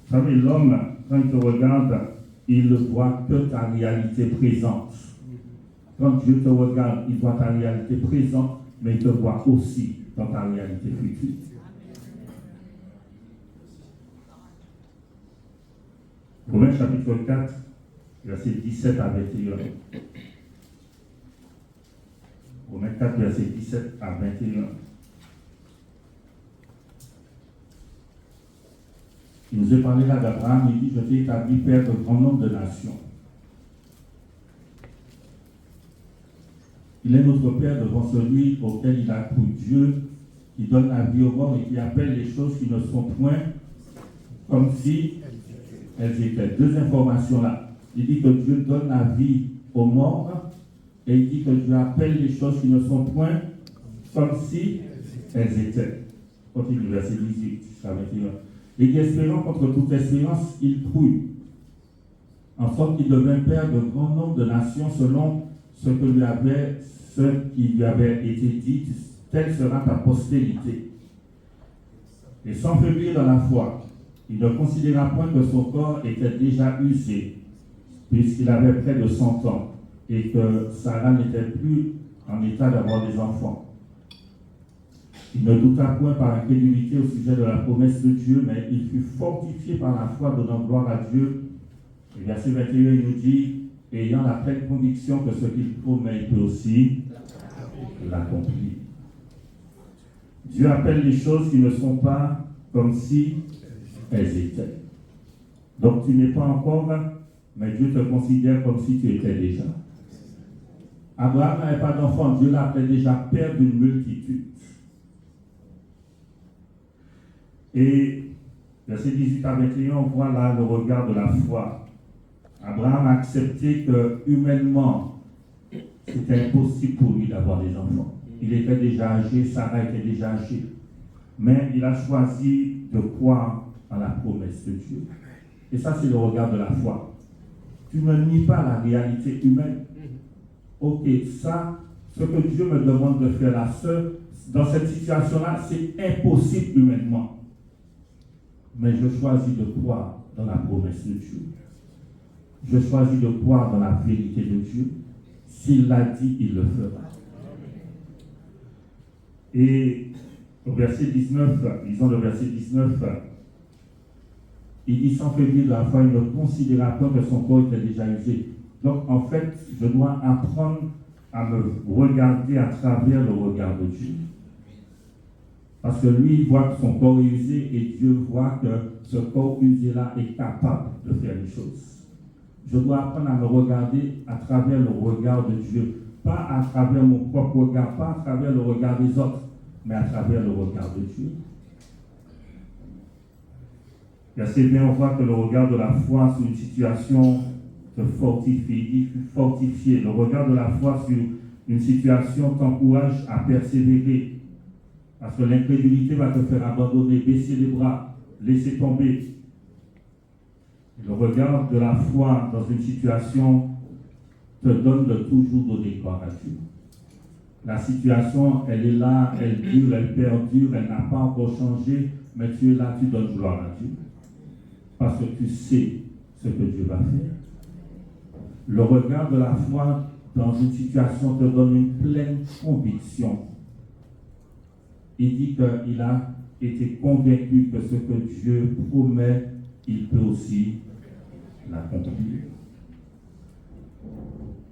Vous savez, l'homme, quand il te regarde, il ne voit que ta réalité présente. Quand Dieu te regarde, il voit ta réalité présente, mais il te voit aussi dans ta réalité future. Romains chapitre 4, verset 17 à 21. Romains 4, verset 17 à 21. Il nous est parlé là d'Abraham, il dit, je t'ai établi père de grand nombre de nations. Il est notre Père devant celui auquel il a cru, Dieu, qui donne la vie aux morts et qui appelle les choses qui ne sont point comme si elles étaient. Deux informations là. Il dit que Dieu donne la vie aux morts et il dit que Dieu appelle les choses qui ne sont point comme si elles étaient. Continue, verset 18 jusqu'à 21. Et qui espérant contre toute espérance, il crut, en sorte qu'il devint père de grand nombre de nations selon ce qui lui avait été dit, telle sera ta postérité. Et sans faiblir dans la foi, il ne considéra point que son corps était déjà usé, puisqu'il avait près de 100 ans, et que Sarah n'était plus en état d'avoir des enfants. Il ne douta point par incrédulité au sujet de la promesse de Dieu, mais il fut fortifié par la foi, donnant gloire à Dieu. Et verset 21, il nous dit, ayant la pleine conviction que ce qu'il promet, il peut aussi l'accomplir. Dieu appelle les choses qui ne sont pas comme si elles étaient. Donc tu n'es pas encore, mais Dieu te considère comme si tu étais déjà. Abraham n'avait pas d'enfant, Dieu l'appelait déjà père d'une multitude. Et verset 18 à 21, on voit là le regard de la foi. Abraham a accepté que humainement, c'était impossible pour lui d'avoir des enfants. Il était déjà âgé, Sarah était déjà âgée. Mais il a choisi de croire en la promesse de Dieu. Et ça, c'est le regard de la foi. Tu ne nies pas la réalité humaine. Ok, ça, ce que Dieu me demande de faire là, dans cette situation-là, c'est impossible humainement. Mais je choisis de croire dans la promesse de Dieu. Je choisis de croire dans la vérité de Dieu. S'il l'a dit, il le fera. Et au verset 19, lisons le verset 19, il dit sans faiblir de la foi, il ne considéra pas que son corps était déjà usé. Donc en fait, je dois apprendre à me regarder à travers le regard de Dieu. Parce que lui, il voit que son corps est usé et Dieu voit que ce corps usé-là est capable de faire les choses. Je dois apprendre à me regarder à travers le regard de Dieu. Pas à travers mon propre regard, pas à travers le regard des autres, mais à travers le regard de Dieu. Verset 20, on voit que le regard de la foi sur une situation te fortifie. Il fut fortifié. Le regard de la foi sur une situation t'encourage à persévérer. Parce que l'incrédulité va te faire abandonner, baisser les bras, laisser tomber. Et le regard de la foi dans une situation te donne de toujours donner gloire à Dieu. La situation, elle est là, elle dure, elle perdure, elle n'a pas encore changé, mais tu es là, tu donnes gloire à Dieu. Parce que tu sais ce que Dieu va faire. Le regard de la foi dans une situation te donne une pleine conviction. Il dit qu'il a été convaincu que ce que Dieu promet, il peut aussi l'accomplir.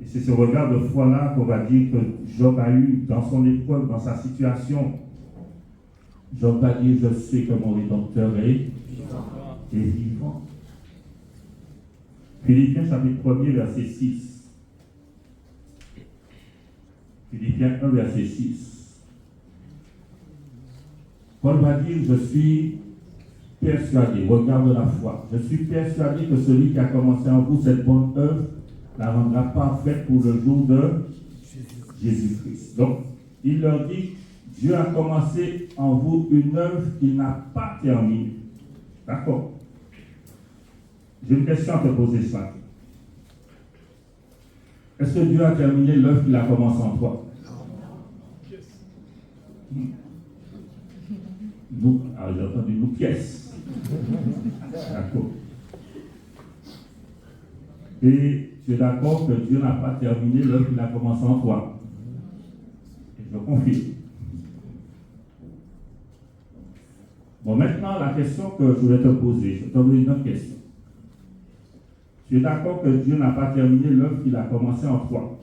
Et c'est ce regard de foi-là qu'on va dire que Job a eu dans son épreuve, dans sa situation. Job va dire, je sais que mon Rédempteur est vivant. Philippiens chapitre 1er, verset 6. Philippiens 1, verset 6. Paul va dire, je suis persuadé, regarde la foi, je suis persuadé que celui qui a commencé en vous cette bonne œuvre la rendra parfaite pour le jour de Jésus-Christ. Donc, il leur dit, Dieu a commencé en vous une œuvre qu'il n'a pas terminée. D'accord? J'ai une question à te poser ce matin. Est-ce que Dieu a terminé l'œuvre qu'il a commencé en toi? Nous, alors j'ai entendu nous pièces. D'accord. Et tu es d'accord que Dieu n'a pas terminé l'œuvre qu'il a commencé en toi. Et je confirme. Bon, maintenant, la question que je voulais te poser, je te pose une autre question. Tu es d'accord que Dieu n'a pas terminé l'œuvre qu'il a commencé en toi?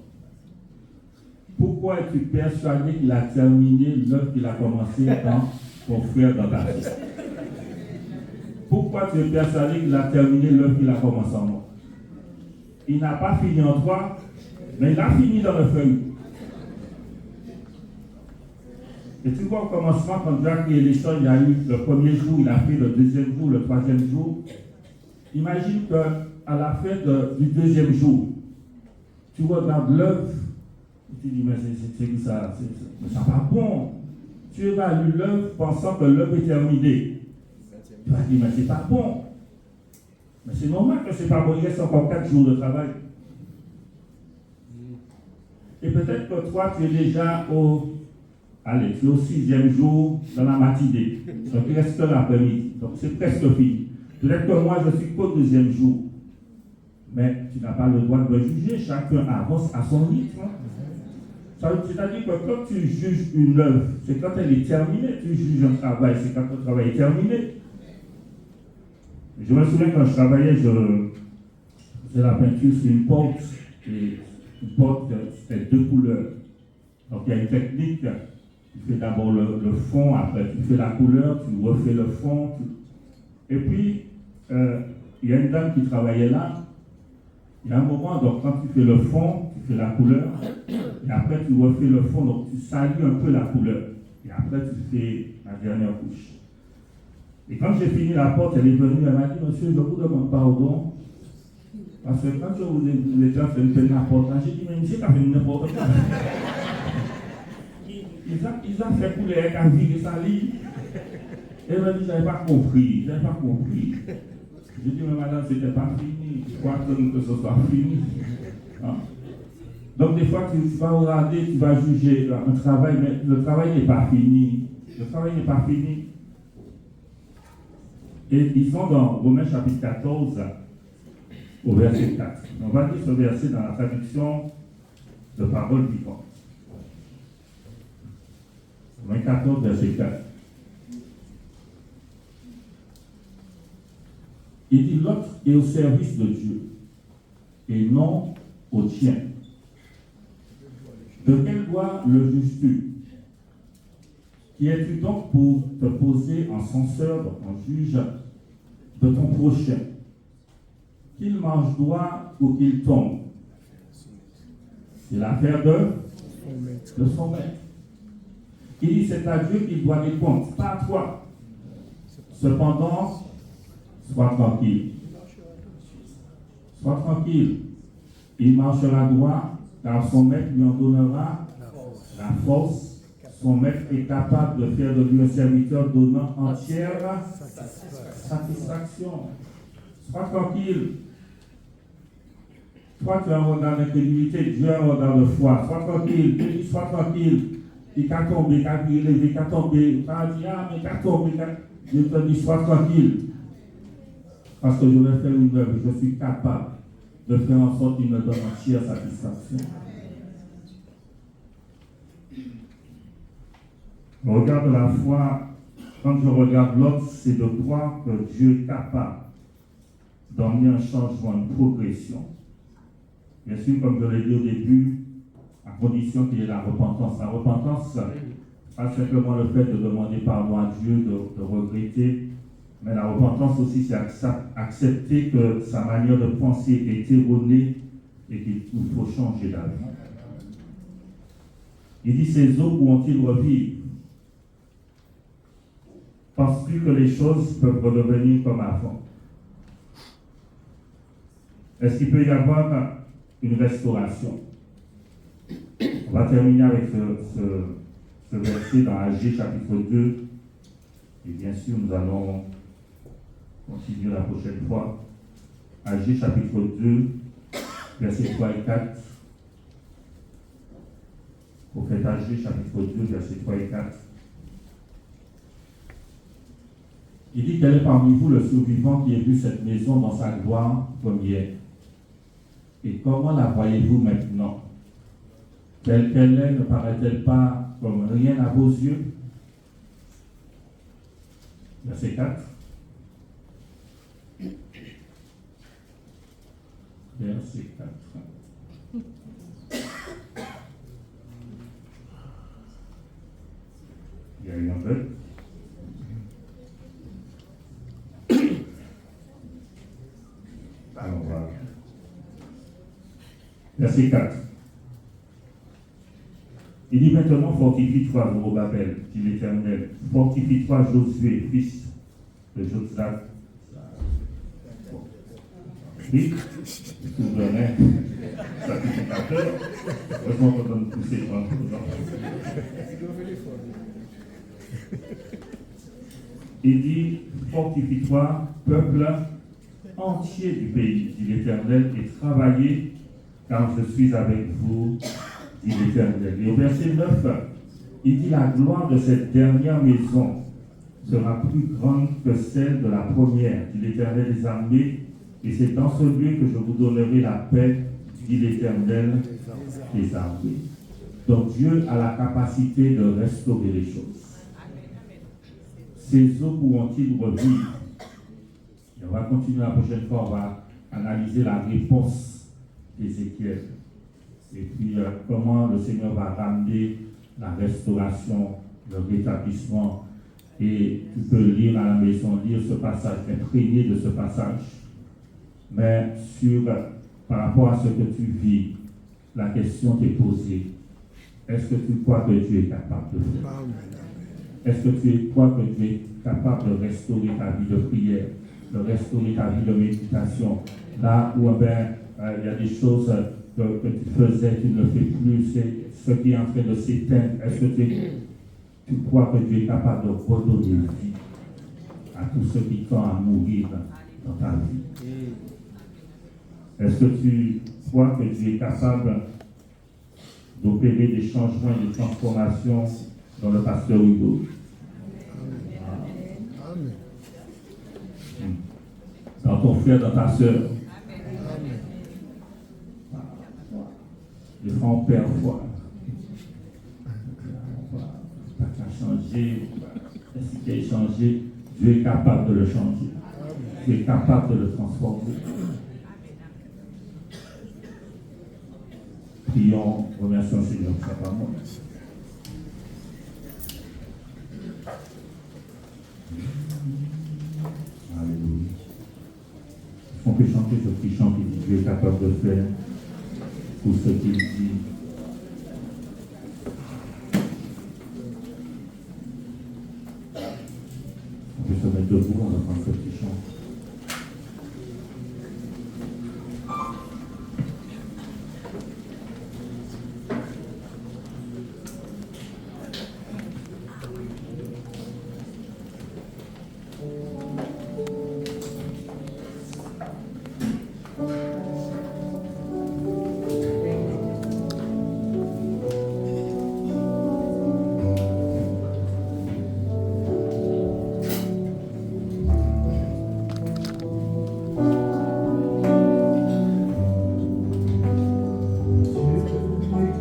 Pourquoi es-tu persuadé qu'il a terminé l'œuvre qu'il a commencé dans ton frère, dans ta vie? Pourquoi tu es persuadé qu'il a terminé l'œuvre qu'il a commencé en moi? Il n'a pas fini en toi, mais il a fini dans le feu. Et tu vois au commencement, quand Dieu a créé les choses, il y a eu le premier jour, il a fait le deuxième jour, le troisième jour. Imagine qu'à la fin du deuxième jour, tu regardes l'œuvre, et tu dis, mais c'est ça, ça pas bon. Tu évalues l'œuvre pensant que l'œuvre est terminée. Tu vas dire, mais c'est pas bon. Mais c'est normal que c'est pas bon, il reste encore 4 jours de travail. Et peut-être que toi, tu es déjà au 6e jour dans la matinée. Donc il reste que l'après-midi. Donc c'est presque fini. Peut-être que moi, je suis qu'au 2e jour. Mais tu n'as pas le droit de me juger. Chacun avance à son rythme. C'est-à-dire que quand tu juges une œuvre, c'est quand elle est terminée. Tu juges un travail, c'est quand le travail est terminé. Je me souviens quand je travaillais, je faisais la peinture sur une porte. Et une porte, c'est 2 couleurs. Donc il y a une technique. Tu fais d'abord le fond, après tu fais la couleur, tu refais le fond. Et puis, il y a une dame qui travaillait là. Il y a un moment, donc quand tu fais le fond, tu fais la couleur, et après tu refais le fond, donc tu salis un peu la couleur. Et après tu fais la dernière couche. Et quand j'ai fini la porte, elle est venue, elle m'a dit, monsieur, je vous demande pardon, parce que quand je vous ai déjà fait n'importe quoi, j'ai dit, mais monsieur, tu as fait n'importe quoi. Ils ont fait couler avec un vie et sali. Et elle m'a dit, j'avais pas compris. J'ai dit, mais madame, c'était pas fini. Je crois que ce soit fini. Hein? Donc, des fois, tu vas regarder, tu vas juger un travail, mais le travail n'est pas fini. Et ils sont dans Romains chapitre 14, au verset 4. On va lire ce verset dans la traduction de Parole vivante. Romains 14, verset 4. Il dit, l'autre est au service de Dieu et non au tien. De quelle loi le juges-tu? Qui es-tu donc pour te poser en censeur, en juge de ton prochain? Qu'il mange droit ou qu'il tombe? C'est l'affaire de son maître. Il dit, c'est à Dieu qu'il doit répondre, pas à toi. Cependant, sois tranquille. Il marchera droit, car son maître lui en donnera la force. Son maître est capable de faire de lui un serviteur donnant entière satisfaction. Sois tranquille. Toi, tu as un regard d'incrédulité, Dieu a un regard de foi. Sois tranquille. Il t'a tombé, il t'a élevé, il t'a tombé. Il t'a dit, ah, mais il t'a tombé. Je te dis, sois tranquille. Parce que je vais faire une œuvre, je suis capable de faire en sorte qu'il me donne entière satisfaction. Le regard de la foi, quand je regarde l'autre, c'est de croire que Dieu est capable d'emmener un changement, une progression. Bien sûr, comme je l'ai dit au début, à condition qu'il y ait la repentance. La repentance, pas simplement le fait de demander pardon à Dieu, de regretter, mais la repentance aussi, c'est accepter que sa manière de penser est erronée et qu'il faut changer d'avis. Il dit, ces eaux pourront-ils revivre? Penses-tu que les choses peuvent redevenir comme avant? Est-ce qu'il peut y avoir une restauration? On va terminer avec ce verset dans Agé chapitre 2. Et bien sûr, nous allons continuer la prochaine fois. Agé chapitre 2, versets 3 et 4. Prophète Agé chapitre 2, versets 3 et 4. Il dit, quel est parmi vous le survivant qui a vu cette maison dans sa gloire première? Et comment la voyez-vous maintenant? Telle qu'elle est, ne paraît-elle pas comme rien à vos yeux? Verset 4. Verset 4. Il y a eu un bug. Alors voilà. Verset 4. Il dit maintenant, fortifie-toi, Zorobabel, dit l'Éternel. Fortifie-toi, Josué, fils de Jotzak. Oui, souverain, sacrificateur. Heureusement qu'on donne pousser devant nous. Il dit, fortifie-toi, peuple entier du pays, dit l'Éternel, et travaillez, car je suis avec vous, dit l'Éternel. Et au verset 9, il dit, la gloire de cette dernière maison sera plus grande que celle de la première, dit l'Éternel des armées, et c'est dans ce lieu que je vous donnerai la paix, dit l'Éternel des armées. Donc Dieu a la capacité de restaurer les choses. Ces eaux pourront-ils revivre? Et on va continuer la prochaine fois, on va analyser la réponse d'Ézéchiel. Et puis comment le Seigneur va ramener la restauration, le rétablissement. Et tu peux lire à la maison, lire ce passage, imprégné de ce passage. Mais par rapport à ce que tu vis, la question t'est posée. Est-ce que tu crois que Dieu est capable de faire? Est-ce que tu crois que Dieu est capable de restaurer ta vie de prière, de restaurer ta vie de méditation? Là où il y a des choses que tu faisais, tu ne fais plus, c'est ce qui est en train de s'éteindre. Est-ce que tu crois que Dieu est capable de redonner vie à tous ceux qui tendent à mourir dans ta vie? Est-ce que tu crois que Dieu est capable d'opérer des changements et des transformations dans le pasteur Hugo? Dans ton frère, dans ta soeur? Le frère père foi. Pas qu'à changer, est-ce qu'il a changé? Dieu est capable de le changer. Dieu est capable de le transformer. Prions, remercions le Seigneur pour sa parole. Alléluia. On peut chanter ce petit chant qui dit Dieu est capable de faire pour ce qu'il dit. On peut se mettre debout, on va prendre ce petit chant.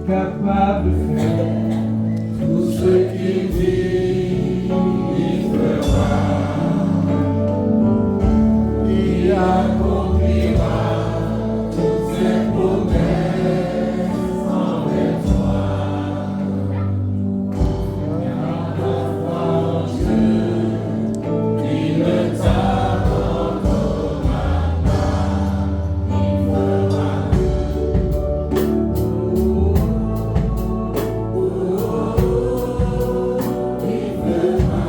Capable de faire tout ce qu'il dit, il fera, il accomplira toutes ses promesses envers toi. Garde la foi en Dieu, il ne t'abandonnera pas, il fera.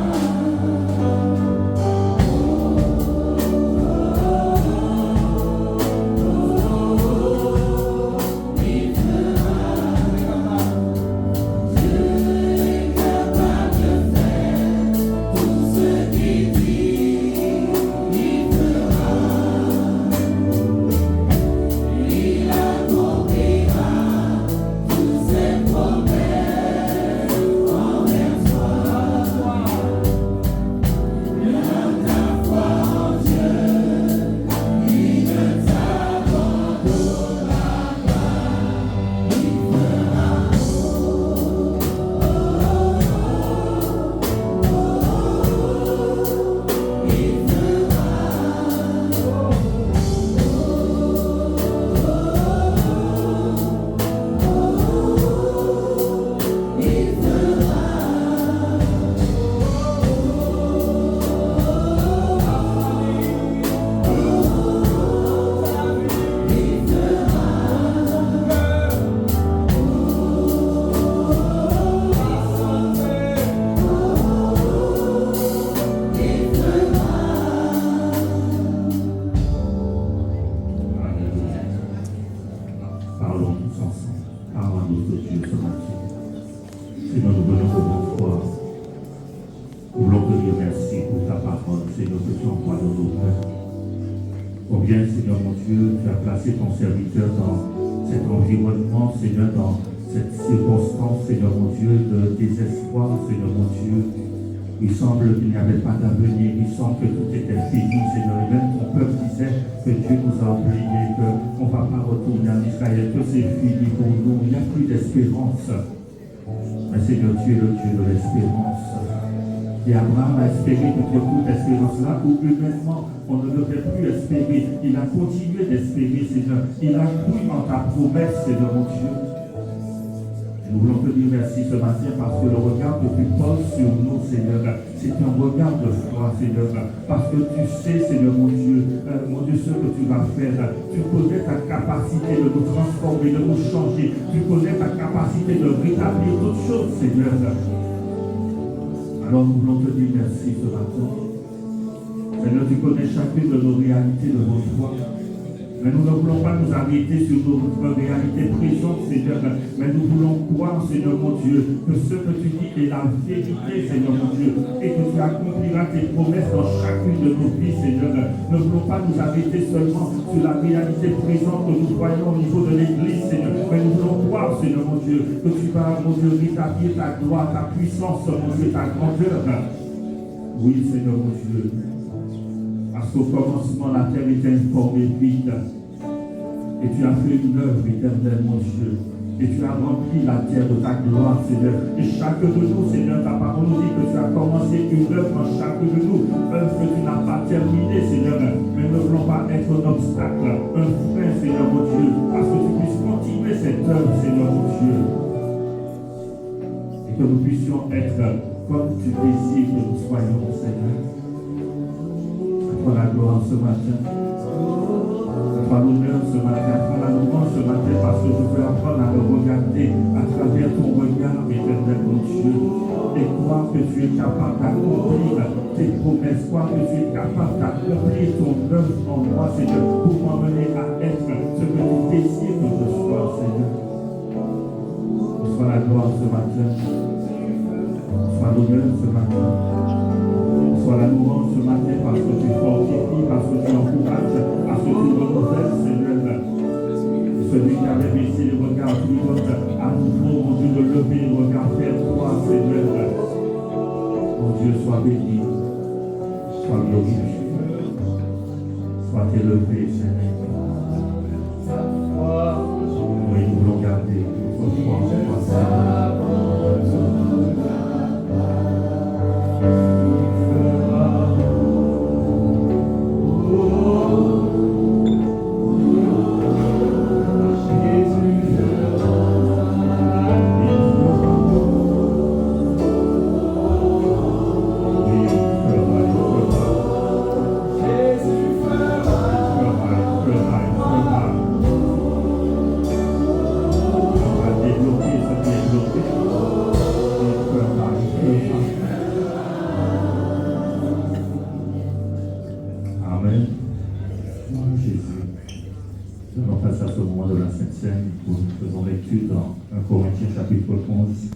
Combien, Seigneur mon Dieu, tu as placé ton serviteur dans cet environnement, Seigneur, dans cette circonstance, Seigneur mon Dieu, de désespoir, Seigneur mon Dieu. Il semble qu'il n'y avait pas d'avenir, il semble que tout était fini, Seigneur. Et même ton peuple disait que Dieu nous a oubliés, qu'on ne va pas retourner en Israël, que c'est fini pour nous, il n'y a plus d'espérance. Mais Seigneur, tu es le Dieu de l'espérance. Et Abraham a espéré contre toute espérance là où humainement on ne devrait plus espérer. Il a continué d'espérer, Seigneur. Il a cru en ta promesse, Seigneur mon Dieu. Et nous voulons te dire merci ce matin parce que le regard que tu poses sur nous, Seigneur, c'est un regard de foi, Seigneur. Parce que tu sais, Seigneur mon Dieu, ce que tu vas faire. Tu connais ta capacité de nous transformer, de nous changer. Tu connais ta capacité de rétablir toutes choses, Seigneur. Alors nous voulons te dire merci ce matin. Seigneur, tu connais chacune de nos réalités de nos foi. Mais nous ne voulons pas nous arrêter sur notre réalité présente, Seigneur. Mais nous voulons croire, Seigneur mon Dieu, que ce que tu dis est la vérité, Seigneur mon Dieu. Et que tu accompliras tes promesses dans chacune de nos vies, Seigneur. Ne voulons pas nous arrêter seulement sur la réalité présente que nous voyons au niveau de l'Église, Seigneur. Mais nous voulons croire, Seigneur mon Dieu, que tu vas, mon Dieu, rétablir ta gloire, ta puissance, mon Dieu, ta grandeur. Oui, Seigneur mon Dieu. Parce qu'au commencement, la terre était informée vide. Et tu as fait une œuvre éternelle, mon Dieu. Et tu as rempli la terre de ta gloire, Seigneur. Et chacun de nous, Seigneur, ta parole nous dit que tu as commencé une œuvre en chacun de nous. Œuvre que tu n'as pas terminée, Seigneur. Mais ne voulons pas être un obstacle, un frein, Seigneur, mon Dieu. Parce que tu puisses continuer cette œuvre, Seigneur, mon Dieu. Et que nous puissions être comme tu désires que nous soyons, Seigneur. Prends la gloire ce matin. Prends l'honneur ce matin. Prends la louange ce matin parce que je veux apprendre à me regarder à travers ton regard, éternel mon Dieu. Et croire que tu es capable d'accomplir tes promesses. Croire que tu es capable d'accomplir ton œuvre en moi, Seigneur, pour m'emmener à être ce que tu désires que je sois, Seigneur. Reçois la gloire ce matin. Reçois l'honneur ce matin. Sois la louange ce matin parce que tu fortifies, parce que tu encourages, parce que tu renouvelles, Seigneur. Celui qui avait baissé le regard, tu lui donnes à nouveau, mon Dieu, de lever le regard vers toi, Seigneur. Mon Dieu, sois béni, sois glorifié, sois élevé, Seigneur. Oui, nous voulons garder notre foi en toi, Seigneur. Amen. Jésus. Nous allons passer à ce moment de la Sainte Seine où nous faisons lecture dans 1 Corinthiens chapitre 11.